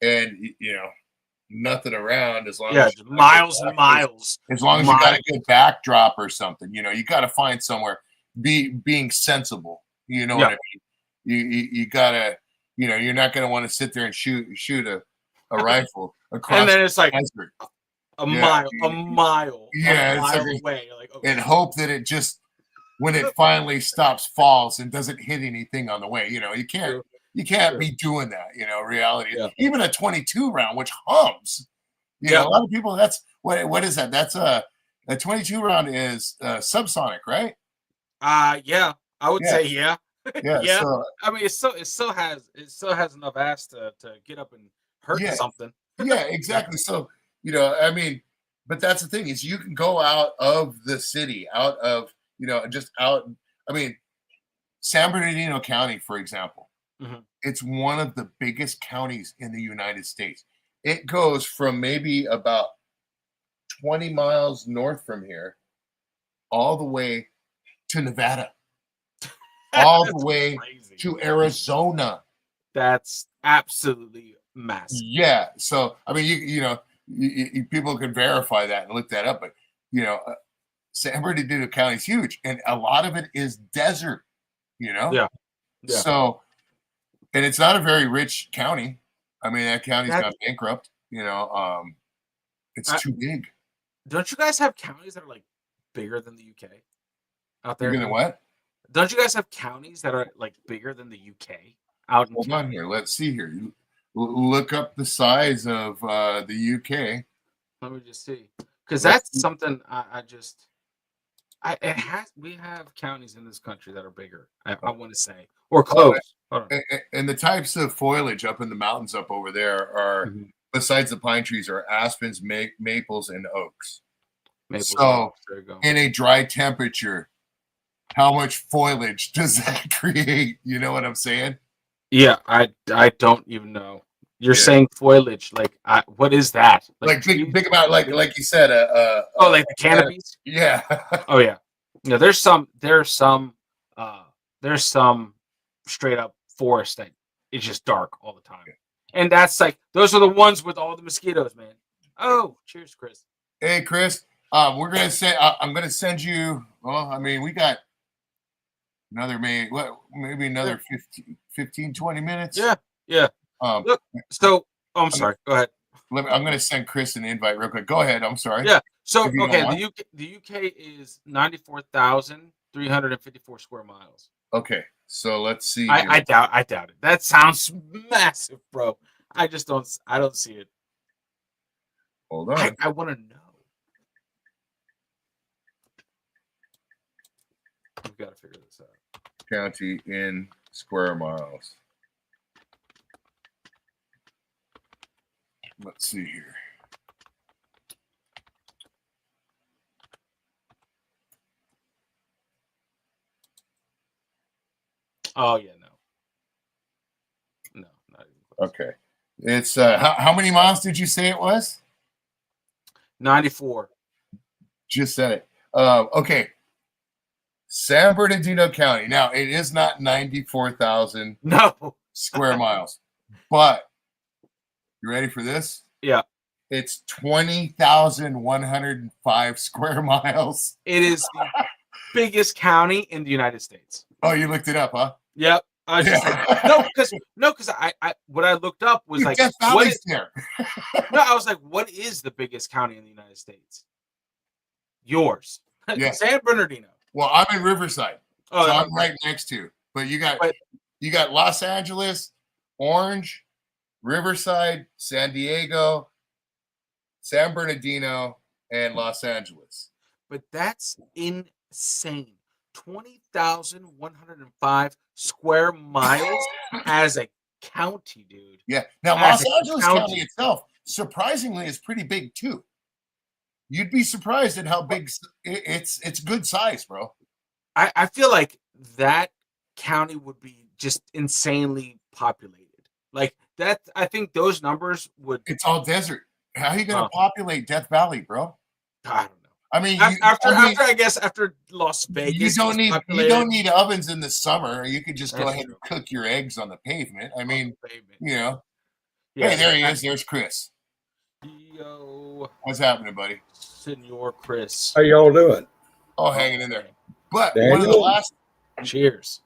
and you know, nothing around as long Yeah, as just you got a good miles and miles, as long as you got a good backdrop or something. You know, you got to find somewhere. Being sensible. You know what Yeah, I mean? You gotta, you know, you're not gonna want to sit there and shoot a rifle and across then the it's like desert. a Yeah, a yeah, it's like mile away. You're like, and okay, hope that it just when it finally stops falls and doesn't hit anything on the way. You know, true, you can't true. be doing that. You know, reality. Yeah, Even a 22 round, which hums. You yeah. know, a lot of people. That's what is that? That's a 22 round is subsonic, right? Yeah. I would Yeah, say yeah, yeah. yeah. So I mean, it still has enough ass to get up and hurt yeah, something. yeah, Yeah, exactly. So you know, I mean, but that's the thing is you can go out of the city, out of you know, just out. I mean, San Bernardino County, for example, mhm. it's one of the biggest counties in the United States. It goes from maybe about 20 miles north from here, all the way to Nevada, all the That's way crazy. to Arizona. That's absolutely massive. Yeah. So I mean, you know, people can verify that and look that up, but you know, San Bernardino County is huge, and a lot of it is desert. You know, Yeah, yeah. so and it's not a very rich county. I mean, that county's That gone bankrupt. You know, it's I, too big. don't you guys have counties that are like bigger than the UK out Bigger there? than what? Don't you guys have counties that are like bigger than the UK out in Hold on Canada? here. Let's see here. You look up the size of the UK. Let me just see, because Let's that's see. something I just we have counties in this country that are bigger. I want to say or Oh, close. Hold on. and the types of foliage up in the mountains up over there are, Mhm. besides the pine trees, are aspens, maples, and oaks. Maples and So, oaks. There you go. in a dry temperature, how much foliage does that create? You know what I'm saying? Yeah, I don't even know. You're Yeah, saying foliage, like what is that? Like like trees? big amount, like you said, Oh, like the canopies? yeah, Oh yeah. Yeah, uh there's some straight up forest that is just dark all the time. And that's like those are the ones with all the mosquitoes, man. Oh, cheers, Chris. Hey, Chris, we're gonna say I'm gonna send you. Well, I mean, we got another maybe Yeah. another 15 20 minutes. Yeah. Yeah. Um, Look, so I'm I'm, sorry. Go ahead. I'm gonna send Chris an invite real quick. Go ahead. I'm sorry Yeah. So if you don't okay, mind. the UK is 94,354 square miles. Okay, so let's see here. I doubt it. That sounds massive, bro. I don't see it. Hold on. I want to know. We've got to figure this out. County in square miles. Let's see here. Oh yeah, no, not even close. Okay, it's how many miles did you say it was? 94. Just said it. Okay, San Bernardino County. Now it is not 94,000 No. square miles, but you ready for this? Yeah. It's 20,105 square miles. It is the biggest county in the United States. Oh, you looked it up, huh? Yep. I was just like, no, because I what I looked up was Dude, like Death what Valley's is, there. no, I was like, what is the biggest county in the United States? Yours. Yeah. San Bernardino. Well, I'm in Riverside, Oh, so I'm right next to. But you got Los Angeles, Orange, Riverside, San Diego, San Bernardino, and Los Angeles. But that's insane. 20,105 square miles as a county, dude. Yeah. Now, As Los a Angeles County itself, surprisingly, is pretty big too. You'd be surprised at how big it's good size, bro. I feel like that county would be just insanely populated. Like that, I think those numbers would. It's all desert. How are you going to populate Death Valley, bro? I don't know. I mean, after Las Vegas, you don't need ovens in the summer. You could just go ahead and cook your eggs on the pavement. I mean, you know. Yeah, hey, there he is. There's Chris. Yo, what's happening, buddy? Senor Chris. How y'all doing? Oh, hanging in there. But Daniel? one of the last. Cheers.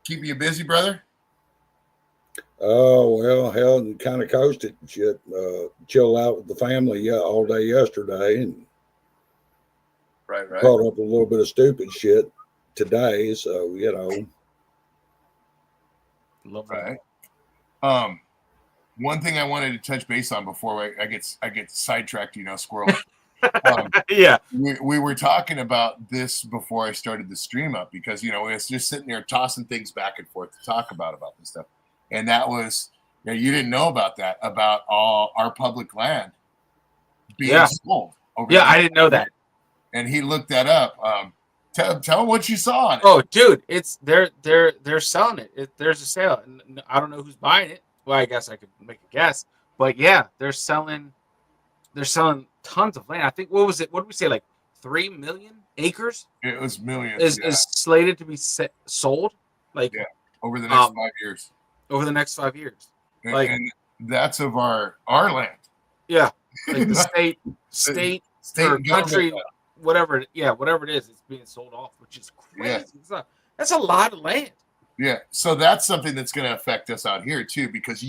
Keep you busy, brother? Oh, well, hell, kind of coasted and shit. Chill out with the family all day yesterday and right. caught up with a little bit of stupid shit today. So, Love right. One thing I wanted to touch base on before I get sidetracked, squirrel. Yeah. We were talking about this before I started the stream up because, we was just sitting there tossing things back and forth to talk about this stuff. And that was, you didn't know about that, about all our public land being sold. I didn't know that. And he looked that up. Tell him what you saw on it. Oh, dude, it's they're selling it. There's a sale. I don't know who's buying it. Well, I guess I could make a guess. But yeah, they're selling tons of land. I think what was it? What did we say? Like 3 million acres? It was millions. Is slated to be sold. Like over the next 5 years. Over the next 5 years. And that's of our land. Yeah. Like the state or country, whatever it is, it's being sold off, which is crazy. Yeah. That's a lot of land. Yeah. So that's something that's going to affect us out here too, because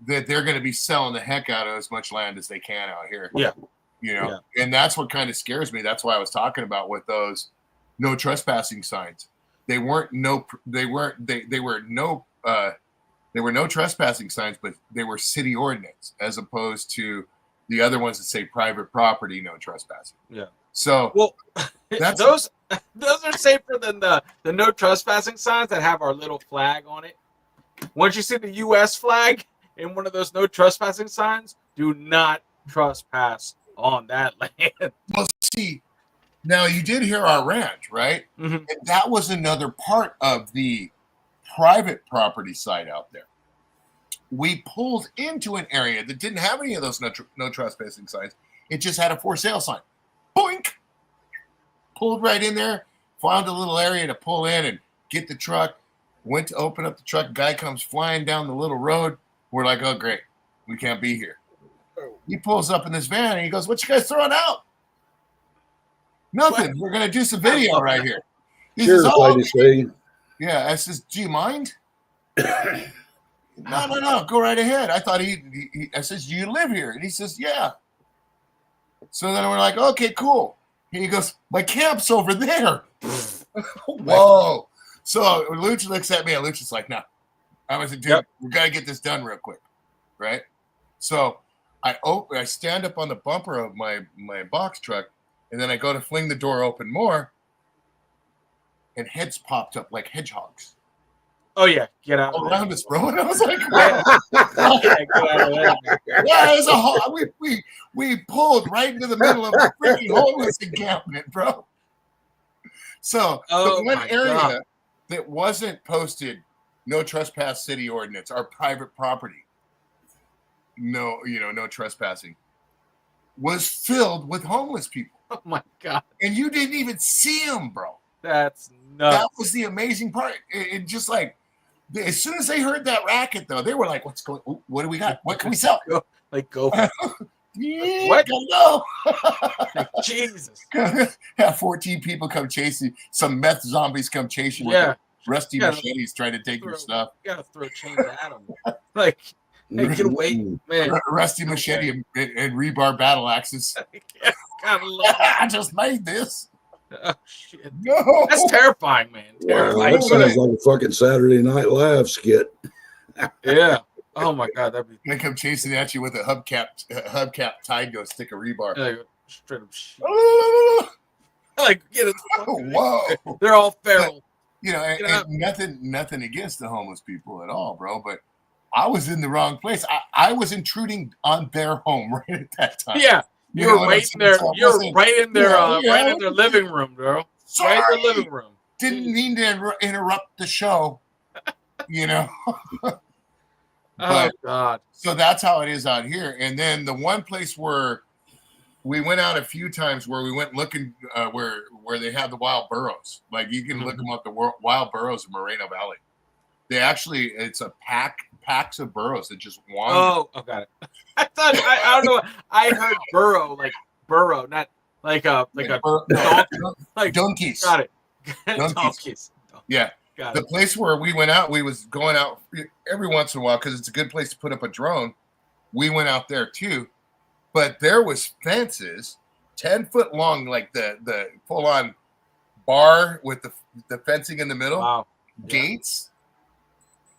that they're going to be selling the heck out of as much land as they can out here. Yeah. And that's what kind of scares me. That's why I was talking about with those no trespassing signs. They were no trespassing signs, but they were city ordinance as opposed to the other ones that say private property, no trespassing. Yeah. So those are safer than the no trespassing signs that have our little flag on it. Once you see the U.S. flag in one of those no trespassing signs, do not trespass on that land. Well, see, now you did hear our ranch, right? Mm-hmm. And that was another part of the private property side out there. We pulled into an area that didn't have any of those no trespassing signs. It just had a for sale sign. Boink! Pulled right in there, found a little area to pull in and get the truck. Went to open up the truck. Guy comes flying down the little road. We're like, oh, great. We can't be here. He pulls up in this van and he goes, what you guys throwing out? Nothing. We're going to do some video right here. He says, yeah. I says, do you mind? No. Go right ahead. I thought I says, do you live here? And he says, yeah. So then we're like, okay, cool. And he goes, my camp's over there. Whoa. So Luch looks at me and Luch is like, no. I was like, dude, we got to get this done real quick. Right? So I stand up on the bumper of my box truck and then I go to fling the door open more and heads popped up like hedgehogs. Oh, yeah. Get out. All around us, bro. And I was like, it's we pulled right into the middle of a freaking homeless encampment, bro. So the one area that wasn't posted, no trespass city ordinance, our private property, no trespassing, was filled with homeless people. Oh my God. And you didn't even see them, bro. That's nuts. That was the amazing part. It just like, as soon as they heard that racket, though, they were like, "What's going? What do we got? What can we sell?" Go. Yeah, what? Go. Like, Jesus. Have 14 people come chasing. Some meth zombies come chasing with rusty machetes trying to take your stuff. You gotta throw chains at them. Like, hey, get away, man. Rusty machete and rebar battle axes. God, I love that. I just made this. Oh shit. No. That's terrifying, man. Wow, Terrifying. that sounds like a fucking Saturday Night Live skit. Yeah. Oh my god, that'd be They come chasing at you with a hubcap tied to a stick of rebar. like, straight up shit. Oh, Like, get it the fuck out. whoa. They're all feral. You know, Get out. and nothing against the homeless people at all, bro. But I was in the wrong place. I was intruding on their home right at that time. Yeah. You You're know what I'm right in saying? there. So I You're wasn't- right in their Yeah, right in their living room, bro. Sorry. Right in their living room. Didn't mean to interrupt the show. You know. Oh But god. so that's how it is out here. And then the one place where we went out a few times where we went looking where they had the wild burros. Like you can look them up, the wild burros in Moreno Valley. They actually, it's a packs of burros that just wander. Oh, got it. I thought I don't know. I heard burrow, not like a donkey. Like Donkeys. got it. Donkeys. Donkeys. Yeah. Got The it. place where we went out, we was going out every once in a while because it's a good place to put up a drone. We went out there too, but there was fences 10 foot long, like the full on bar with the fencing in the middle, Wow. gates,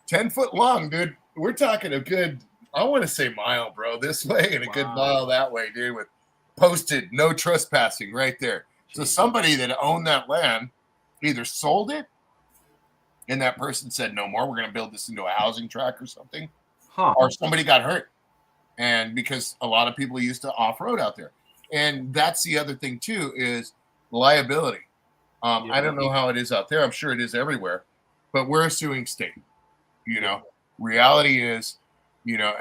10 foot long, dude. We're talking a good, I want to say mile, bro, this way and a good Wow. mile that way, dude, with posted no trespassing right there. So somebody that owned that land either sold it, and that person said, no more, we're going to build this into a housing tract or something. Huh. Or somebody got hurt. And because a lot of people used to off-road out there. And that's the other thing, too, is liability. I don't know how it is out there. I'm sure it is everywhere. But we're a suing state. You know, reality is, you know,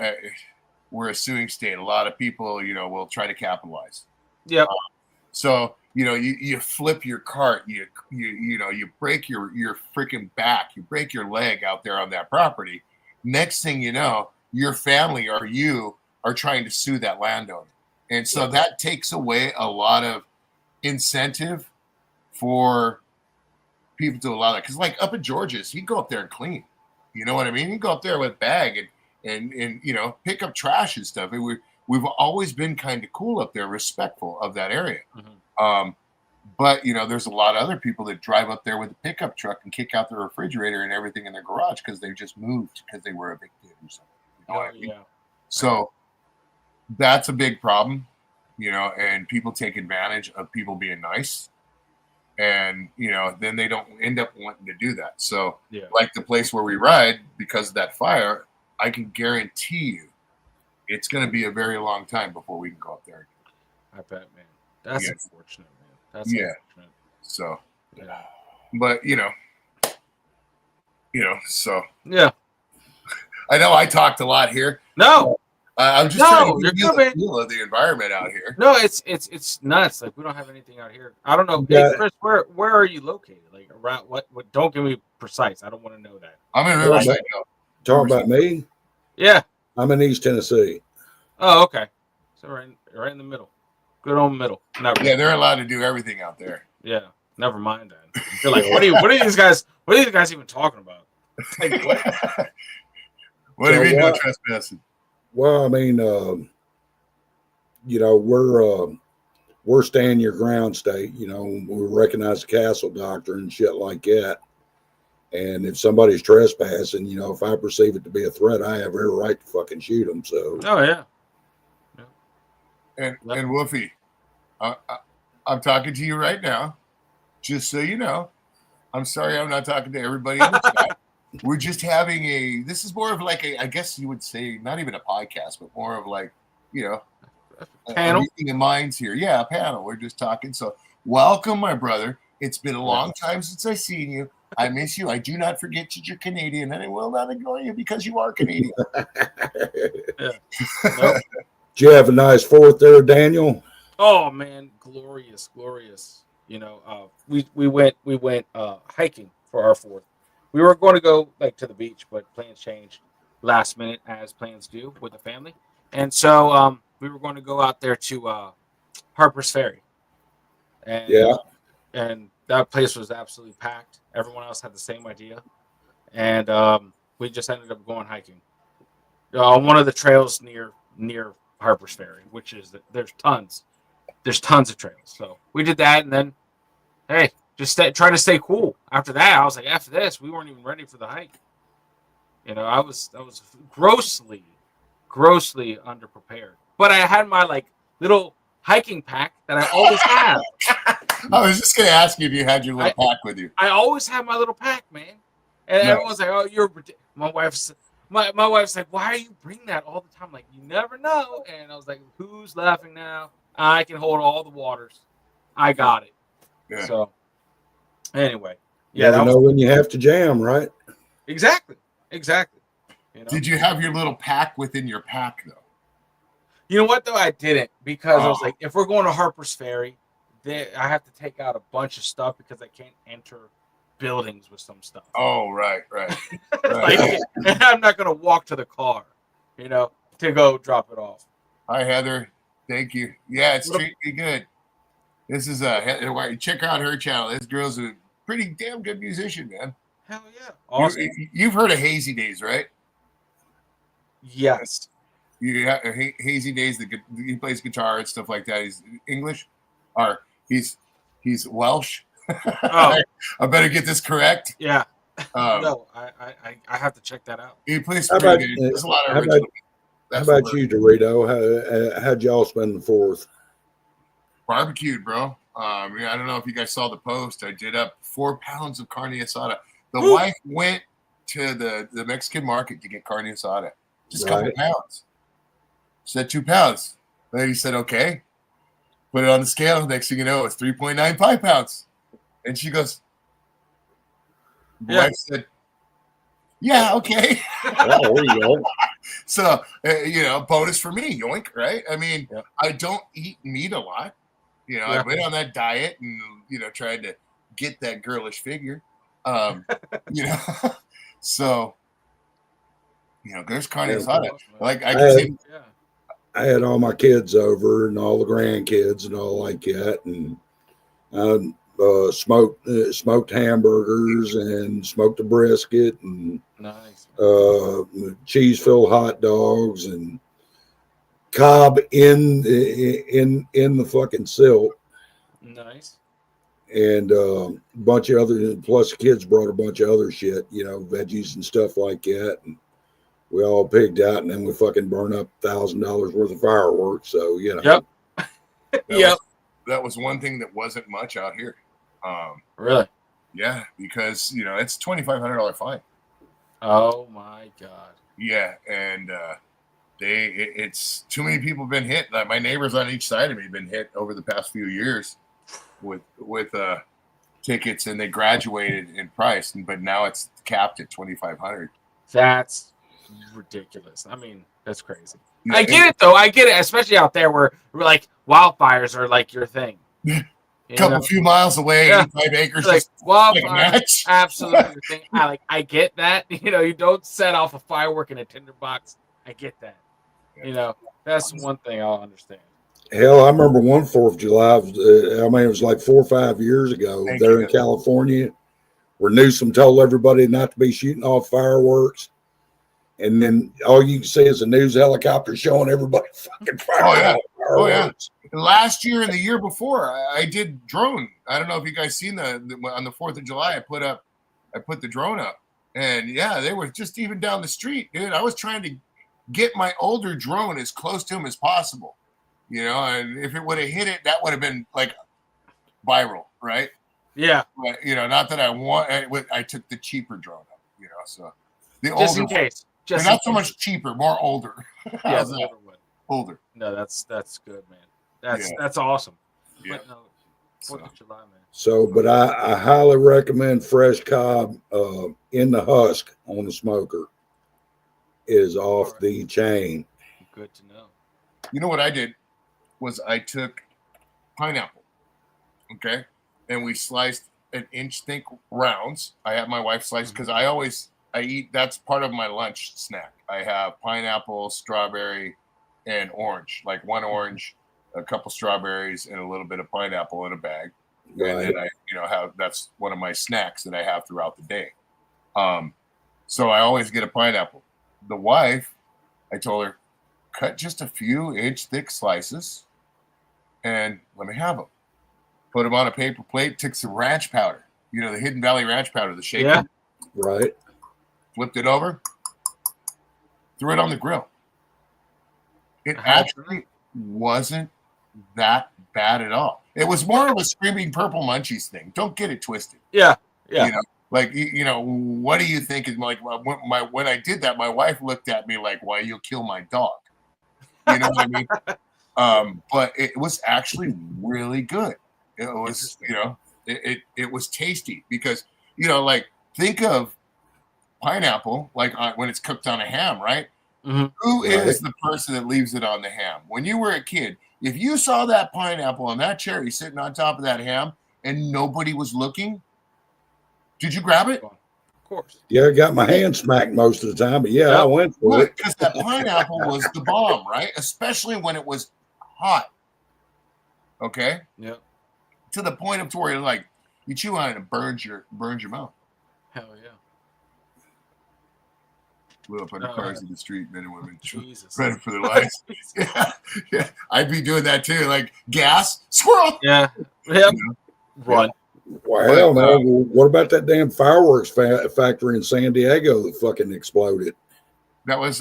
we're a suing state. A lot of people, you know, will try to capitalize. Yep. So, you know, you flip your cart, you break your freaking back, you break your leg out there on that property. Next thing you know, your family or you are trying to sue that landowner. And so that takes away a lot of incentive for people to allow that. Because like up in Georgia's, you go up there and clean. You know what I mean? You go up there with a bag and you know, pick up trash and stuff. And we've always been kind of cool up there, respectful of that area. Mm-hmm. But you know, there's a lot of other people that drive up there with a pickup truck and kick out the refrigerator and everything in their garage because they just moved because they were evicted or something. You know what I mean? Yeah. So that's a big problem, you know, and people take advantage of people being nice. And, you know, then they don't end up wanting to do that. So Yeah. like the place where we ride, because of that fire, I can guarantee you it's going to be a very long time before we can go up there. I bet, man. That's Yeah. unfortunate, man. That's Yeah. unfortunate. So, Yeah. but you know, so Yeah. I know I talked a lot here. No. I'm just No, trying to you're give you good, the man. feel of the environment out here. No, it's nuts. Like we don't have anything out here. I don't know. Yeah. Hey, Chris, where are you located? Like around what? Don't give me precise. I don't want to know that. I'm in Riverside now. Talking about me, Yeah. I'm in East Tennessee. Oh, okay. So right in the middle. Good old middle. Never. Yeah, they're allowed to do everything out there. Yeah. Never mind that. You're like, what are these guys? What are these guys even talking about? Like, what? What do you So mean no what- trespassing? Well, I mean, you know, we're stand your ground state. You know, we recognize the castle doctrine and shit like that. And if somebody's trespassing, you know, if I perceive it to be a threat, I have every right to fucking shoot them. So, Oh yeah. And Wolfie, I'm talking to you right now, just so you know. I'm sorry I'm not talking to everybody in the chat. We're just having this is more of like I guess you would say, not even a podcast, but more of like, you know, Panel. a meeting of minds here. Yeah, a panel. We're just talking. So welcome, my brother. It's been a long time since I've seen you. I miss you. I do not forget that you're Canadian, and I will not ignore you because you are Canadian. Nope. did you have a nice 4th there, Daniel? Oh man, glorious. You know, we went hiking for our 4th. We were going to go like to the beach, but plans changed last minute, as plans do with the family. And so we were going to go out there to Harper's Ferry. And Yeah. And that place was absolutely packed. Everyone else had the same idea. And we just ended up going hiking on one of the trails near Harper's Ferry, which is there's tons. there's tons of trails. So we did that, and then hey, just try to stay cool. After that, I was like, after this, we weren't even ready for the hike. I was grossly underprepared. But I had my like little hiking pack that I always have. I was just gonna ask you if you had your little pack with you. I always have my little pack, man. And Nice. everyone's like, "Oh, you're." My wife's like, "Why do you bring that all the time?" Like, you never know. And I was like, "Who's laughing now? I can hold all the waters. I got it." Yeah. So, anyway, You never know when you have to jam, right? Exactly. Did you have your little pack within your pack though? You know what though? I didn't, because I was like, if we're going to Harper's Ferry, I have to take out a bunch of stuff because I can't enter buildings with some stuff. Oh, right. Like, I'm not gonna walk to the car, to go drop it off. Hi, Heather. Thank you. Yeah, it's treating me good. This is check out her channel. This girl's a pretty damn good musician, man. Hell yeah. Awesome. You've heard of Hazy Days, right? Yes. Hazy Days. He plays guitar and stuff like that. He's English, or he's Welsh. Oh. I better get this correct. Yeah. No, I have to check that out. He plays pretty good. There's a lot of original. How about you, Dorito? How'd y'all spend the 4th? Barbecued, bro. I don't know if you guys saw the post. I did up 4 pounds of carne asada. The wife went to the Mexican market to get carne asada. Just a couple pounds. She said 2 pounds. The lady said, okay. Put it on the scale. Next thing you know, it's 3.95 pounds. And she goes, the wife said, yeah, okay. Oh, there you go. So, bonus for me, yoink, right? I mean, I don't eat meat a lot. I've been on that diet and, tried to get that girlish figure. So, there's carne asada. Like, I had all my kids over and all the grandkids and all like that. And smoked hamburgers and smoked a brisket and nice. Cheese-filled hot dogs and Cobb in the fucking silk. Nice. And a bunch of other, plus the kids brought a bunch of other shit, veggies and stuff like that. And we all pigged out, and then we fucking burn up $1,000 worth of fireworks. So, Yep. That was one thing that wasn't much out here. Really? Yeah, because it's $2,500 fine. Oh my god. Yeah, and it's too many people have been hit. Like, my neighbors on each side of me have been hit over the past few years with tickets, and they graduated in price, but now it's capped at $2,500. That's ridiculous. I mean, that's crazy. Yeah, I get it though. I get it, especially out there where like wildfires are like your thing. Few miles away, 85 acres, like wildfires, absolutely your thing. I get that. You don't set off a firework in a tinderbox. I get that. That's one thing I'll understand. Hell, I remember one 4th of July. It was like 4 or 5 years ago in California, where Newsom told everybody not to be shooting off fireworks. And then all you can see is a news helicopter showing everybody fucking fireworks. Oh, yeah. Last year and the year before, I did drone. I don't know if you guys seen on the 4th of July, I put the drone up. And yeah, they were just even down the street, dude. I was trying to get my older drone as close to him as possible. And if it would have hit it, that would have been like viral, right? Yeah. But, not that I took the cheaper drone up, so the just older in case. They're not so much cheaper, more older. Yeah, older. No, that's good, man. That's awesome. Yeah. But no, 4th of July, man. So, but I highly recommend fresh Cobb in the husk on the smoker. It is off the chain. Good to know. You know what I did was I took pineapple, okay, and we sliced an inch thick rounds. I have my wife slice because I eat, that's part of my lunch snack. I have pineapple, strawberry, and orange, like one orange, a couple strawberries, and a little bit of pineapple in a bag. Right. And then I, that's one of my snacks that I have throughout the day. So I always get a pineapple. The wife, I told her, cut just a few inch thick slices, and let me have them. Put them on a paper plate, took some ranch powder, the Hidden Valley ranch powder, the shaker. Yeah. Right. Flipped it over, threw it on the grill. It actually wasn't that bad at all. It was more of a Screaming Purple Munchies thing. Don't get it twisted. Yeah. What do you think is like when I did that? My wife looked at me like, "Why you kill my dog?" You know what I mean? But it was actually really good. It was, it was tasty because think of pineapple like when it's cooked on a ham, right? Mm-hmm. Who is the person that leaves it on the ham? When you were a kid, if you saw that pineapple and that cherry sitting on top of that ham and nobody was looking, did you grab it? Of course. Yeah, I got my hand smacked most of the time, but I went for it. Because that pineapple was the bomb, right? Especially when it was hot. Okay? Yeah. To the point of where like you chew on it and burns your mouth. Hell yeah. Blew up on the cars in the street, men and women. Jesus. Running for their lives. yeah. I'd be doing that too. Like gas, squirrel. Yeah. Yep. Run. Well, hell no. What about that damn fireworks factory in San Diego that fucking exploded? That was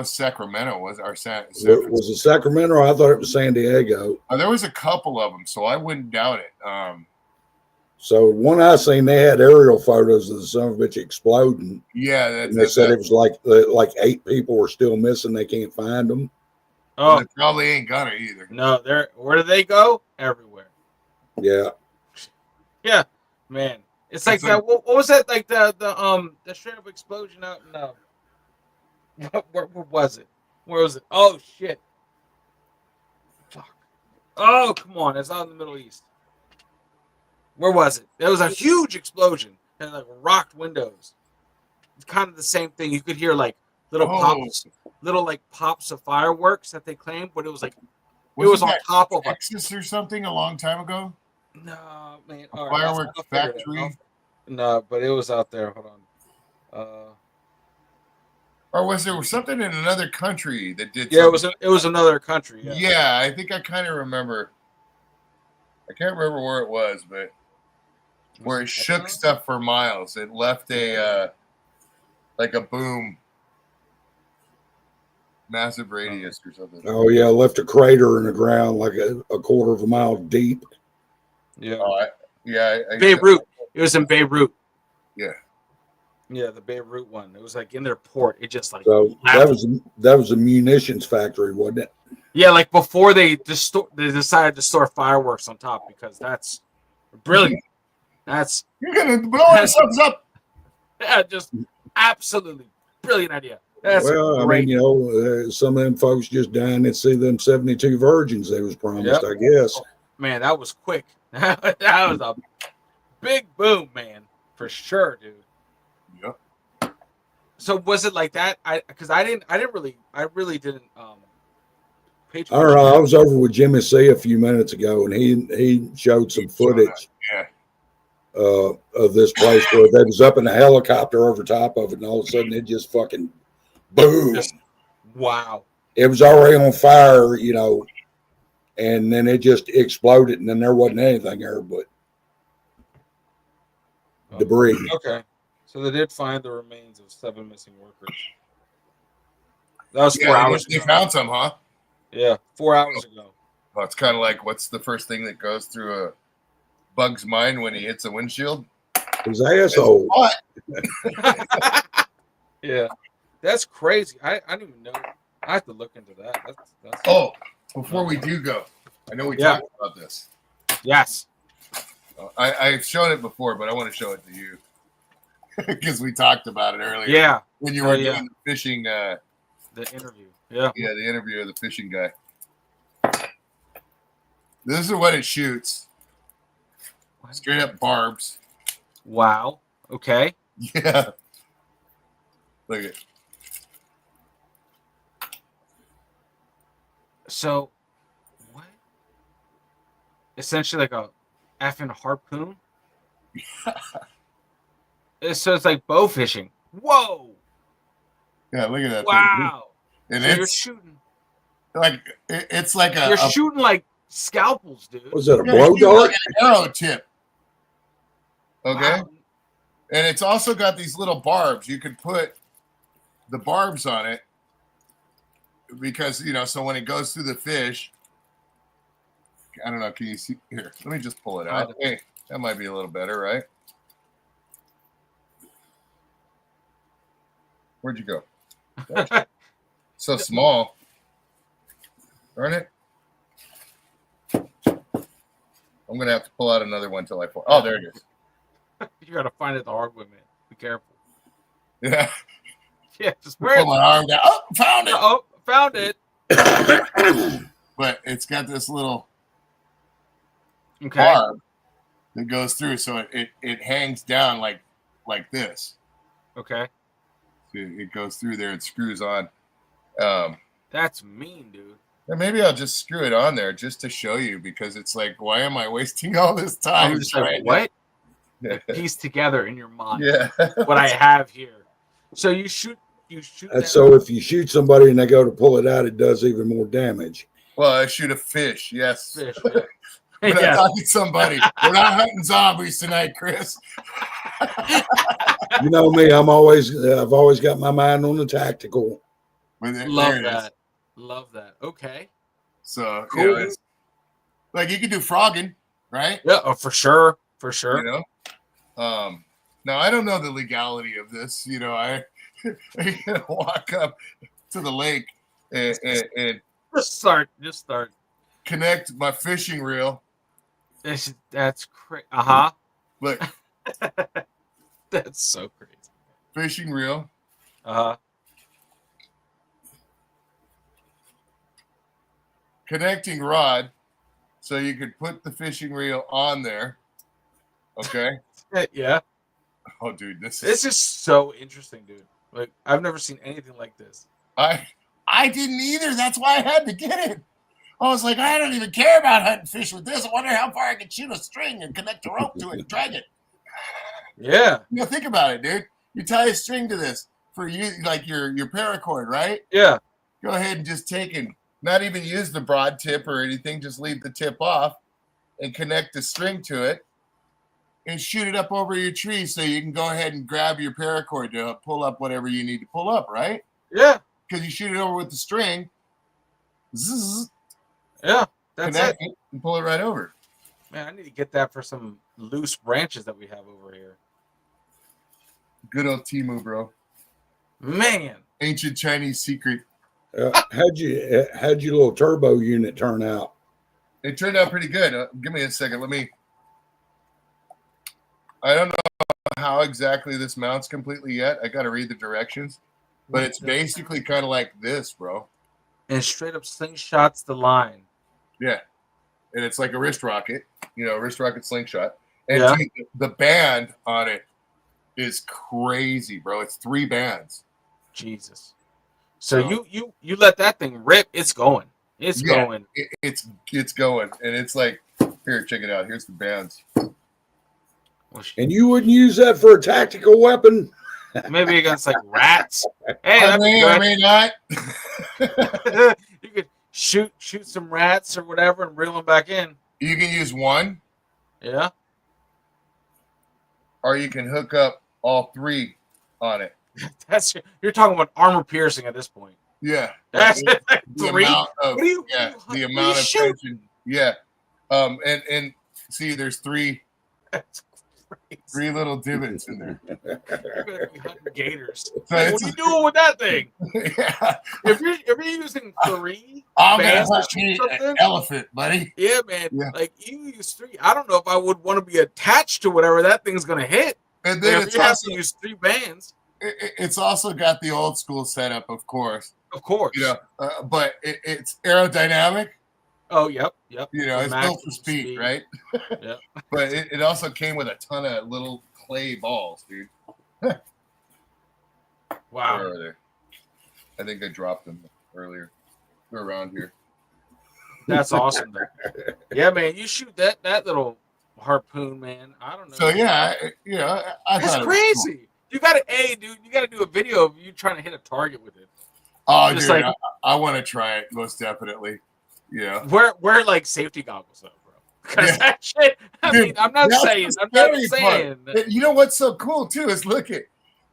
Sacramento. Was our was it Sacramento? I thought it was San Diego. There was a couple of them, so I wouldn't doubt it. So one I seen, they had aerial photos of the son of a bitch exploding. Yeah, they said it was like 8 people were still missing. They can't find them. Oh, well, they probably ain't gonna either. No, where do they go? Everywhere. Yeah. Yeah, man. It's like that. What was that? Like the straight up explosion out in where was it? Where was it? Oh shit! Fuck! Oh come on! It's out in the Middle East. Where was it? There was a huge explosion and like rocked windows. It's kind of the same thing. You could hear like little pops of fireworks that they claimed, but it was like it was on top of Texas or something a long time ago. No, man. Fireworks factory. No, but it was out there. Hold on. Or was there something in another country that did? Yeah, it was another country. Yeah, I think I kind of remember. I can't remember where it was, but where it shook stuff for miles. It left a like a boom, massive radius or something. Oh yeah, left a crater in the ground like a quarter of a mile deep. Yeah. Beirut. It was in Beirut. Yeah. Yeah, the Beirut one. It was like in their port. It just like so that was a munitions factory, wasn't it? Yeah, like before they decided to store fireworks on top because that's brilliant. That's you're gonna blow ourselves up. Yeah, just absolutely brilliant idea. That's great. I mean, some of them folks just dying to see them 72 virgins they was promised. I guess. Oh, man, that was quick. That was a big boom, man, for sure, dude. Yep. So was it like that? I really didn't. I don't know. I was over with Jimmy C a few minutes ago, and he showed some footage. Of this place where they was up in a helicopter over top of it, and all of a sudden it just fucking boom. Wow. It was already on fire, and then it just exploded, and then there wasn't anything there but debris. Okay. So they did find the remains of 7 missing workers. That was 4 hours ago. They found some, huh? Yeah, 4 hours ago. Well, it's kind of like what's the first thing that goes through a bug's mind when he hits a windshield? His asshole. Yeah, that's crazy. I didn't even know. I have to look into that. That's before we do go, I know we talked about this. Yes. I've shown it before, but I want to show it to you because we talked about it earlier. Yeah. When you were doing the fishing. The interview. Yeah. Yeah, the interview of the fishing guy. This is what it shoots. Straight up barbs. Wow. Okay. Yeah. Look at it. So, what? Essentially like a effing harpoon? So it's like bow fishing. Whoa. Yeah, look at that. Wow. Thing. And so it's you're shooting. like it's like you're shooting like scalpels, dude. Was it a Yeah, blow shoot dart? like an arrow tip. Okay. Wow. And it's also got these little barbs. You could put the barbs on it because, so when it goes through the fish, I don't know. Can you see here? Let me just pull it out. Hey, that might be a little better, right? Where'd you go? So small. Darn it. I'm going to have to pull out another one till I pull. Oh, there it is. You gotta find it the hard way, man. Be careful. Yeah. Yeah, just Pull my arm down. Oh, found it. Oh, found it. But it's got this little Okay. barb that goes through, so it hangs down like this. Okay. So it goes through there and screws on. That's mean, dude. And maybe I'll just screw it on there just to show you, because it's like, why am I wasting all this time? I'm just like, what? Piece together in your mind. Yeah. What I have here. So you shoot. So if you shoot somebody and they go to pull it out, it does even more damage. Well, I shoot a fish. Yes. Fish. Yeah. We're not Yeah. talking somebody. We're not hunting zombies tonight, Chris. You know me, I've always got my mind on the tactical. Love that. Love that. Okay. So Cool. it's like you can do frogging, right? Yeah. Oh, for sure. For sure. Now I don't know the legality of this. I walk up to the lake and Just start. connect my fishing reel. That's crazy. Uh-huh. Look, That's so crazy. fishing reel, Uh-huh. connecting rod, so you could put the fishing reel on there. Okay. Yeah. Oh, dude, this is so interesting, dude. Like, I've never seen anything like this. I didn't either. That's why I had to get it. I was like, I don't even care about hunting fish with this. I wonder how far I can shoot a string and connect a rope to it and drag it. Yeah. Think about it, dude. You tie a string to this for you, like your paracord, right? Yeah. Go ahead and just take and not even use the broad tip or anything. Just leave the tip off and connect the string to it and shoot it up over your tree, so you can go ahead and grab your paracord to pull up whatever you need to pull up, right? Yeah. Because you shoot it over with the string. Zzz, Yeah. That's connect it. it and pull it right over. Man, I need to get that for some loose branches that we have over here. Good old Timu, bro. Man. Ancient Chinese secret. How'd your little turbo unit turn out? It turned out pretty good. Give me a second. I don't know how exactly this mounts completely yet. I got to read the directions, but it's basically kind of like this, bro. And straight up slingshots the line. Yeah. And it's like a wrist rocket, wrist rocket slingshot. And Yeah. dude, the band on it is crazy, bro. It's 3 bands. Jesus. So you let that thing rip, it's going. It's going. It's going. And it's like, here, check it out. Here's the bands. And you wouldn't use that for a tactical weapon? Maybe against like rats. Hey, I may not. You could shoot some rats or whatever and reel them back in. You can use one, Yeah. or you can hook up all 3 on it. You're talking about armor piercing at this point. Yeah. That's the 3. amount of, What are you? the amount of tension. Yeah. And see, there's 3 That's crazy. 3 little divots in there. You're gonna be hunting gators. So Like, what are you doing with that thing? Yeah. If you're using 3, I'm gonna bands to hunt shoot me something? an elephant, buddy. Yeah, man. Yeah. Like you use 3. I don't know if I would want to be attached to whatever that thing's gonna hit. And then If it's you have also to use 3 bands, it's also got the old school setup, of course. of course. But it's aerodynamic. Oh, yep. It's Maximum built for speed, right? Yeah. But it also came with a ton of little clay balls, dude. Wow. Where are they? I think I dropped them earlier. They're around here. That's awesome. Yeah, man. You shoot that little harpoon, man. I don't know. So yeah, I That's thought it was cool. crazy. You got to, dude. You got to do a video of you trying to hit a target with it. Oh, Just dude, like- I want to try it most definitely. Yeah. Wear like safety goggles though, bro. Because that shit. I Dude, mean, I'm not that's saying. the I'm not scary saying. part. You know what's so cool too is look at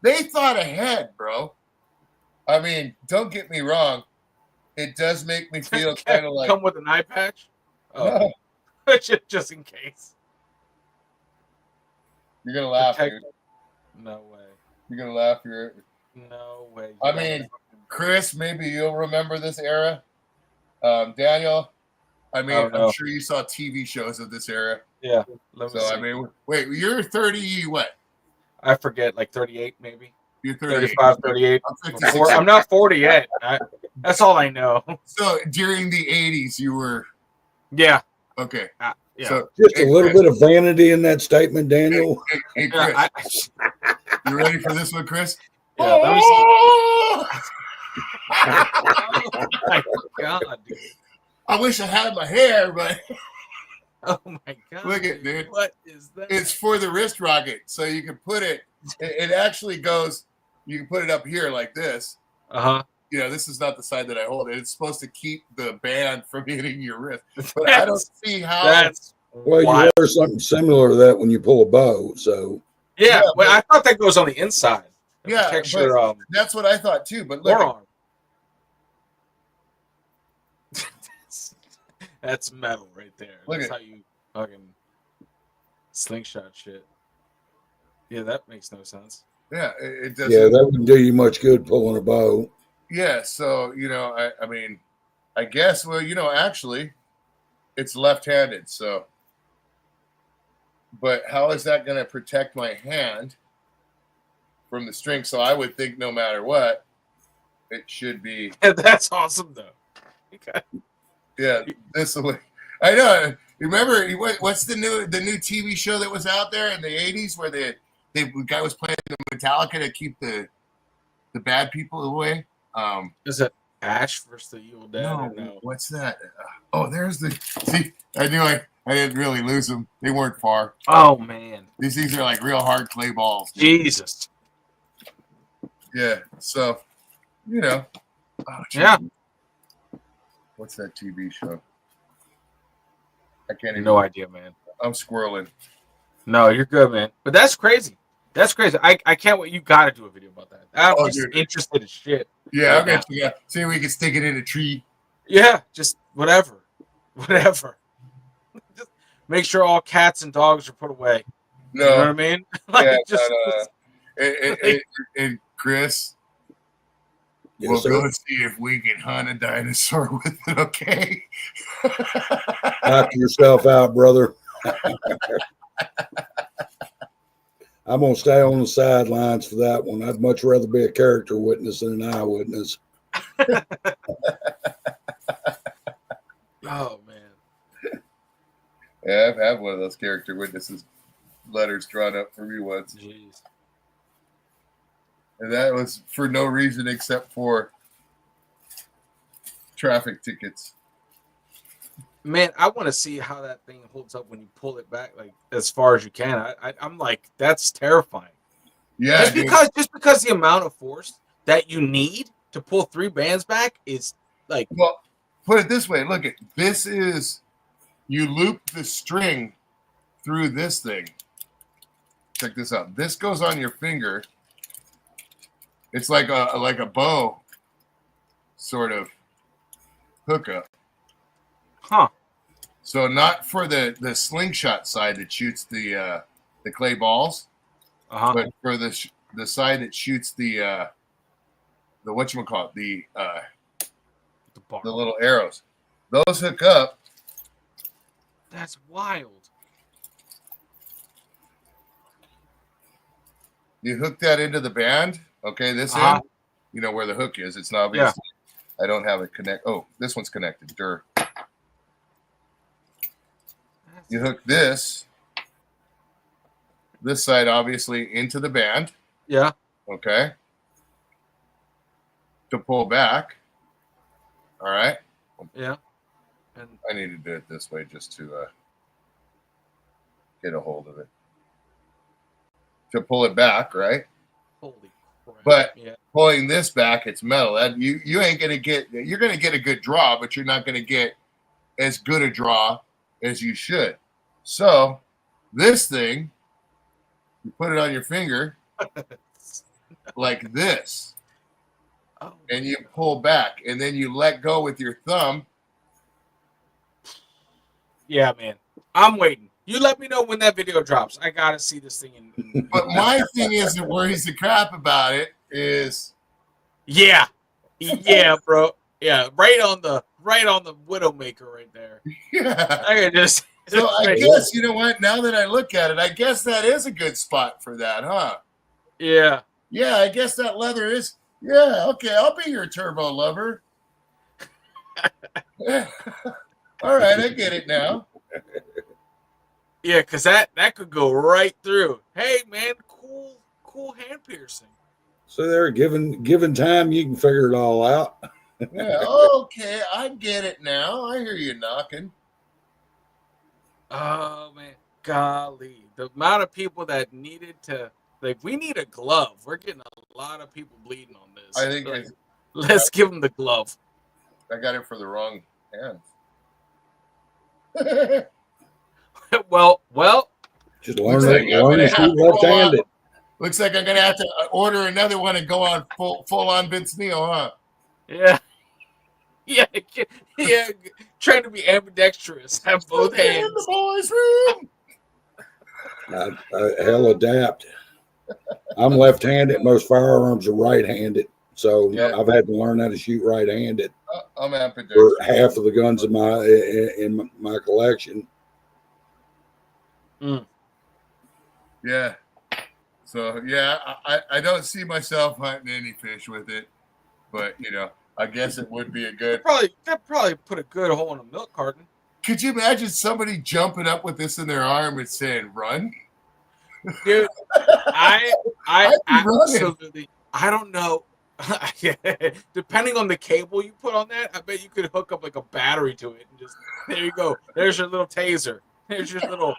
they thought ahead, bro. I mean, don't get me wrong. It does make me feel kind of like come with an eye patch. no, Just in case. you're gonna laugh, Protect- dude. No way. You're gonna laugh. You're. No way. I mean, Chris, maybe you'll remember this era. Daniel, I mean, I'm sure you saw TV shows of this era. Yeah. So I mean, wait, you're 30. What? I forget, like 38 maybe. You're 38. 35, 38. I'm 56. I'm not 40 yet. That's all I know. So during the 80s, you were. Yeah. Okay. Yeah. So Just a little bit of vanity in that statement, Daniel. Hey Chris, you ready for this one, Chris? Yeah. Let me see. Oh my god, dude. I wish I had my hair, but oh my god. Look at dude. What is that? It's for the wrist rocket, so you can put it. It actually goes. You can put it up here like this. You know, this is not the side that I hold it. It's supposed to keep the band from hitting your wrist. But I don't see how. That's well, you wear something similar to that when you pull a bow. So yeah. Well, I thought that goes on the inside. Yeah, but that's what I thought too. But look, forearm. That's metal right there. That's how you fucking slingshot shit. Yeah, that makes no sense. Yeah, it doesn't. Yeah, that wouldn't do you much good pulling a bow. Yeah, so you know, I mean, I guess. Well, you know, actually, it's left-handed. So, but how is that going to protect my hand from the string? So I would think no matter what, it should be. That's awesome though. Okay. Yeah, this way. I know. Remember what's the new TV show that was out there in the 80s where the guy was playing the Metallica to keep the bad people away? Is it Ash versus the Evil Dead? No. What's that? Oh, there's the. See, I knew I didn't really lose them. They weren't far. Oh man, these are like real hard clay balls. Jesus. Yeah. So, you know. Oh, yeah. What's that TV show? I can't even. No idea, man. I'm squirreling. No, you're good, man. But that's crazy. That's crazy. I can't wait. You got to do a video about that. I'm just interested as shit. Yeah, right yeah. See if we can stick it in a tree. Yeah, just whatever. Whatever. Just make sure all cats and dogs are put away. No. You know what I mean? Like, yeah, and Chris, we'll go see if we can hunt a dinosaur with it, okay? Knock yourself out, brother. I'm going to stay on the sidelines for that one. I'd much rather be a character witness than an eyewitness. Oh, man. Yeah, I've had one of those character witnesses letters drawn up for me once. Jeez. And that was for no reason except for traffic tickets. Man, I want to see how that thing holds up when you pull it back, like as far as you can. I'm like, that's terrifying. Yeah, just because the amount of force that you need to pull 3 bands back is like. Well, put it this way. Look at this is you loop the string through this thing. Check this out. This goes on your finger. It's like a bow sort of hookup. Huh. So not for the slingshot side that shoots the clay balls, but for the side that shoots the whatchamacallit, the little arrows. Those hook up. That's wild. You hook that into the band. Okay, this end, you know where the hook is. It's not obvious. Yeah. I don't have it connect. Oh, this one's connected. Dur. You hook this side obviously into the band. Yeah. Okay. To pull back. All right. Yeah. And I need to do it this way just to get a hold of it. To pull it back, right? Holy crap. But pulling this back, it's metal. That you ain't gonna get. You're gonna get a good draw, but you're not gonna get as good a draw as you should. So this thing, you put it on your finger like this, Oh. and you pull back, and then you let go with your thumb. Yeah, man. I'm waiting. You let me know when that video drops. I gotta see this thing. But my thing is that worries the crap about it is, yeah, bro. Yeah, right on the Widowmaker right there. yeah. I can just. So I guess, you know what? Now that I look at it, I guess that is a good spot for that, huh? Yeah. Yeah, I guess that leather is. Yeah, okay. I'll be your turbo lover. Yeah. All right, I get it now. Yeah, because that could go right through. Hey, man, cool hand piercing. So there, given time, you can figure it all out. Yeah, okay, I get it now. I hear you knocking. Oh man, golly, the amount of people that needed to we need a glove. We're getting a lot of people bleeding on this. I think let's give them the glove. I got it for the wrong hand. well. Just learn Looks like it. Learn to shoot left-handed. Looks like I'm gonna have to order another one and go on full on Vince Neil, huh? Yeah. Yeah. Trying to be ambidextrous. Have both hands. In the boys' room. Hell, adapt. I'm left-handed. Most firearms are right-handed, so Yeah. I've had to learn how to shoot right-handed I'm ambidextrous. for half of the guns in my collection. Yeah. So yeah, I don't see myself hunting any fish with it, but you know, I guess it would be a good. That probably put a good hole in a milk carton. Could you imagine somebody jumping up with this in their arm and saying, "Run"? Dude, I I'd be absolutely. I don't know. Depending on the cable you put on that, I bet you could hook up like a battery to it and just there you go. There's your little taser. There's your little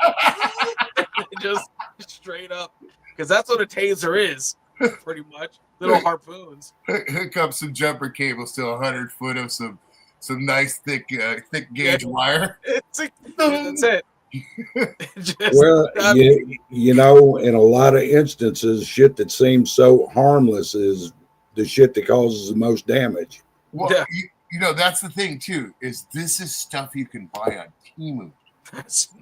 just straight up because that's what a taser is, pretty much. Little harpoons. Hook up some jumper cables to 100 foot of some nice thick gauge wire. That's it. Well, you know, in a lot of instances, shit that seems so harmless is the shit that causes the most damage. Well, Yeah. you know, that's the thing too, is this is stuff you can buy on Temu.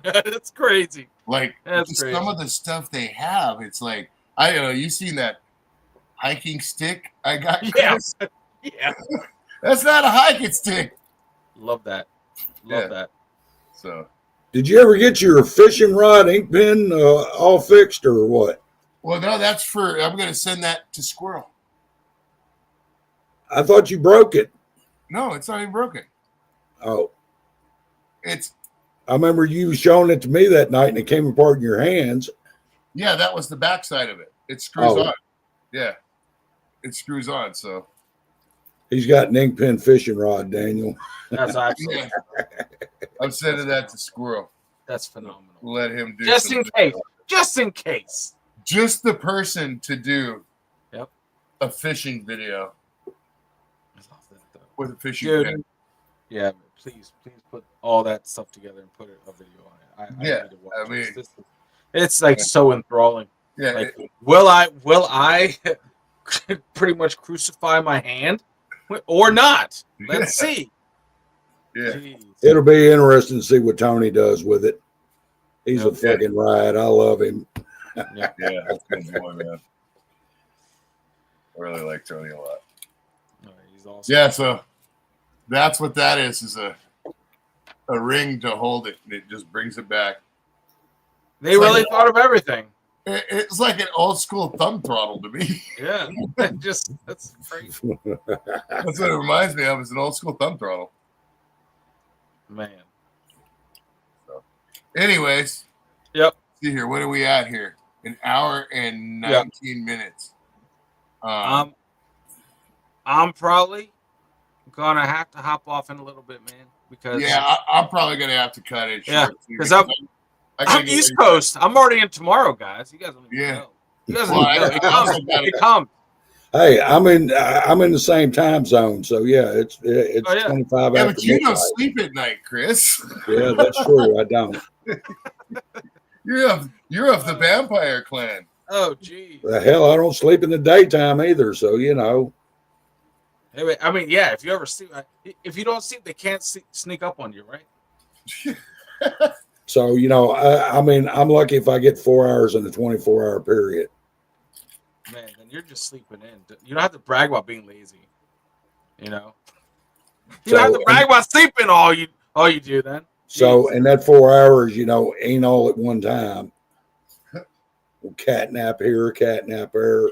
That's crazy. Like That's crazy. some of the stuff they have, it's like, I don't know, you seen that hiking stick I got? Chris? Yeah. That's not a hiking stick. Love that. Love that. So Did you ever get your fishing rod ink pen all fixed or what? well, no, that's for I'm gonna send that to Squirrel. I thought you broke it. No, it's not even broken. Oh, It's I remember you showing it to me that night and it came apart in your hands. yeah, that was the backside of it. It screws Oh. on. Yeah. It screws on, so He's got an ink pen fishing rod, Daniel. That's absolutely. yeah. I'm sending that to Squirrel. That's phenomenal. Let him do Just some in case. Just in case. Just the person to do Yep. a fishing video with a fishing Dude. pin. Yeah, please put all that stuff together and put a video on it. I Yeah, need to watch I mean- this. It's like so enthralling. Yeah, Like, will I pretty much crucify my hand or not? Let's see. yeah. Jeez. It'll be interesting to see what Tony does with it. He's a Okay. fucking riot. I love him. Yeah, that's a good boy, man. I really like Tony a lot. Oh, he's awesome. Yeah, so that's what that is a ring to hold it, and it just brings it back. They really thought of everything. It's like an old school thumb throttle to me. Yeah. That's crazy. That's what it reminds me of, is an old school thumb throttle. Man. Anyways, Yep. see here, what are we at here? An hour and 19 minutes. I'm probably gonna have to hop off in a little bit, man. Because I'm probably gonna have to cut it Yeah, short. too, 'cause because I gotta I'm get East ready. Coast. I'm already in tomorrow, guys. You guys don't even Yeah. know. You guys Well, don't even know. I also gotta- It comes. Hey, I'm in the same time zone, so yeah, it's Oh, yeah. 25 Yeah, after but you don't midnight. sleep at night, Chris. Yeah, that's true. I don't. You're of the vampire clan. Oh, geez. The hell, I don't sleep in the daytime either. So Anyway, I mean, yeah. If you ever sleep, if you don't sleep, they can't sneak up on you, right? So I mean, I'm lucky if I get 4 hours in a 24-hour period. Man, then you're just sleeping in. You don't have to brag about being lazy. You don't have to brag about sleeping. All you do then. So Jeez. in that 4 hours, ain't all at one time. Cat nap here, cat nap there.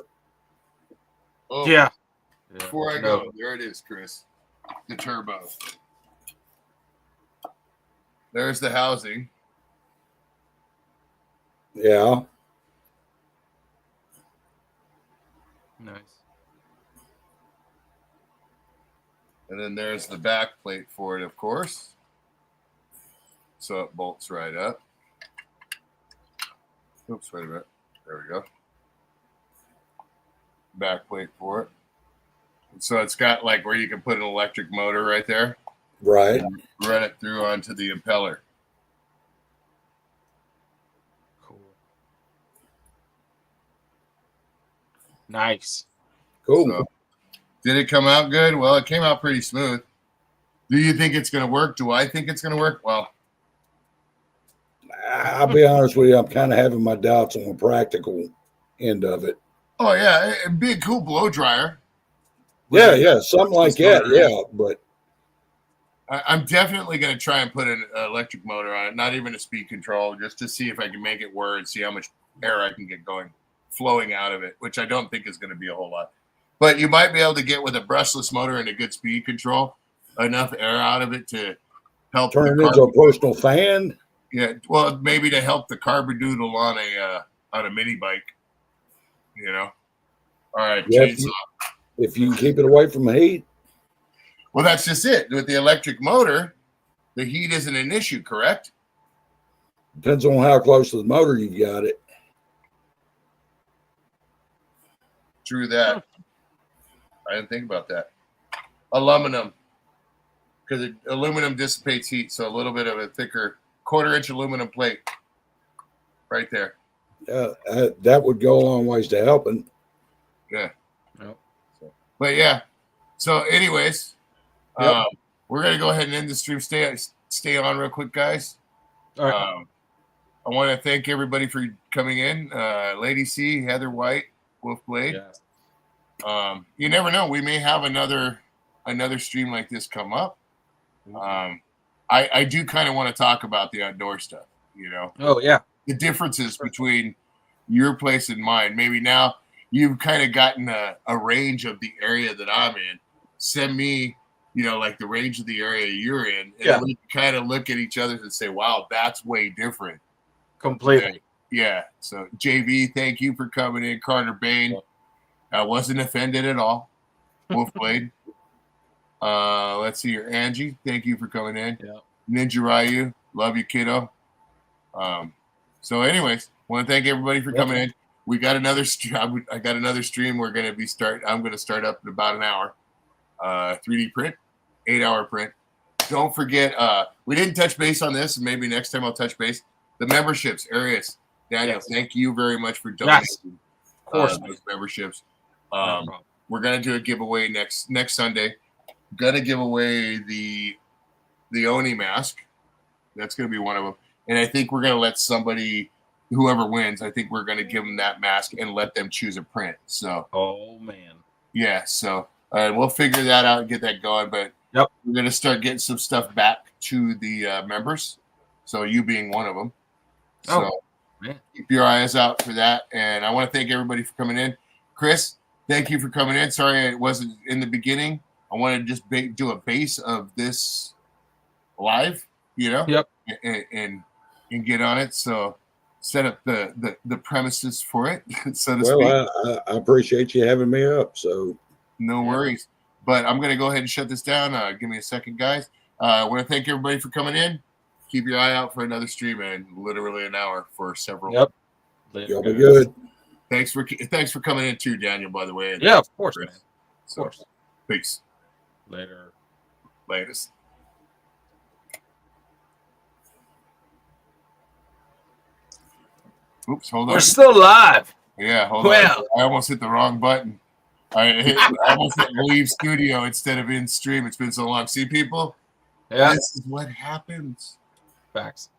Oh, Yeah. Before I go, there it is, Chris. The turbo. There's the housing. Yeah. Nice. And then there's the back plate for it, of course. So it bolts right up. Oops, wait a minute. There we go. Back plate for it. And so it's got like where you can put an electric motor right there. Right. Run it through onto the impeller. Cool. Nice. Cool. So, did it come out good? Well, it came out pretty smooth. Do you think it's going to work? Do I think it's going to work? Well, I'll be honest with you. I'm kind of having my doubts on the practical end of it. oh yeah, it'd be a cool blow dryer. Yeah, something like that. Yeah, but I'm definitely going to try and put an electric motor on it, not even a speed control, just to see if I can make it work and see how much air I can get flowing out of it, which I don't think is going to be a whole lot. But you might be able to get with a brushless motor and a good speed control enough air out of it to help turn it into a personal fan. Yeah, well, maybe to help the carbadoodle on a mini bike. All right, Yeah, chainsaw. If you can keep it away from the heat. Well, that's just it. With the electric motor, the heat isn't an issue, correct? Depends on how close to the motor you've got it. True that. I didn't think about that. Aluminum, because aluminum dissipates heat, so a little bit of a thicker 1/4-inch aluminum plate right there. That would go a long ways to helping. Yeah. Yep. But yeah. So, anyways, Yep. we're gonna go ahead and end the stream. Stay on real quick, guys. All right. I want to thank everybody for coming in. Lady C, Heather White, Wolfblade. Yeah. You never know. We may have another stream like this come up. I do kind of want to talk about the outdoor stuff, Oh yeah. the differences between your place and mine. Maybe now you've kind of gotten a range of the area that I'm in. Send me, like the range of the area you're in, and we can kind of look at each other and say, wow, that's way different. Completely. Yeah. So JV, thank you for coming in. Carter Bain, I wasn't offended at all. Wolfblade. Let's see here. Angie, thank you for coming in. Yeah. Ninja Ryu, love you, kiddo. So anyways, want to thank everybody for coming in. We got another stream. I got another stream. I'm going to start up in about an hour. 3D print, 8-hour print. Don't forget, we didn't touch base on this, and maybe next time I'll touch base. The memberships, Arius, Daniel, thank you very much for donating those memberships. We're gonna do a giveaway next Sunday. Gonna give away the Oni mask. That's gonna be one of them. And I think we're gonna let somebody, whoever wins, I think we're gonna give them that mask and let them choose a print. So. Oh man. Yeah. So we'll figure that out and get that going. But we're gonna start getting some stuff back to the members. So you being one of them. So keep your eyes out for that. And I want to thank everybody for coming in. Chris, thank you for coming in. Sorry it wasn't in the beginning. I wanted to just do a base of this live, and get on it. So set up the premises for it, so to speak. I appreciate you having me up. So no worries. But I'm going to go ahead and shut this down. Give me a second, guys. I want to thank everybody for coming in. Keep your eye out for another stream in literally an hour for several. Y'all be good. Thanks for coming in too, Daniel. By the way. Yeah, of course, man. Of course. Peace. Later. Latest. Oops, hold on. We're still live. Yeah, hold on. I almost hit the wrong button. I almost hit leave studio instead of in stream. It's been so long. See, people? Yeah. This is what happens. Facts.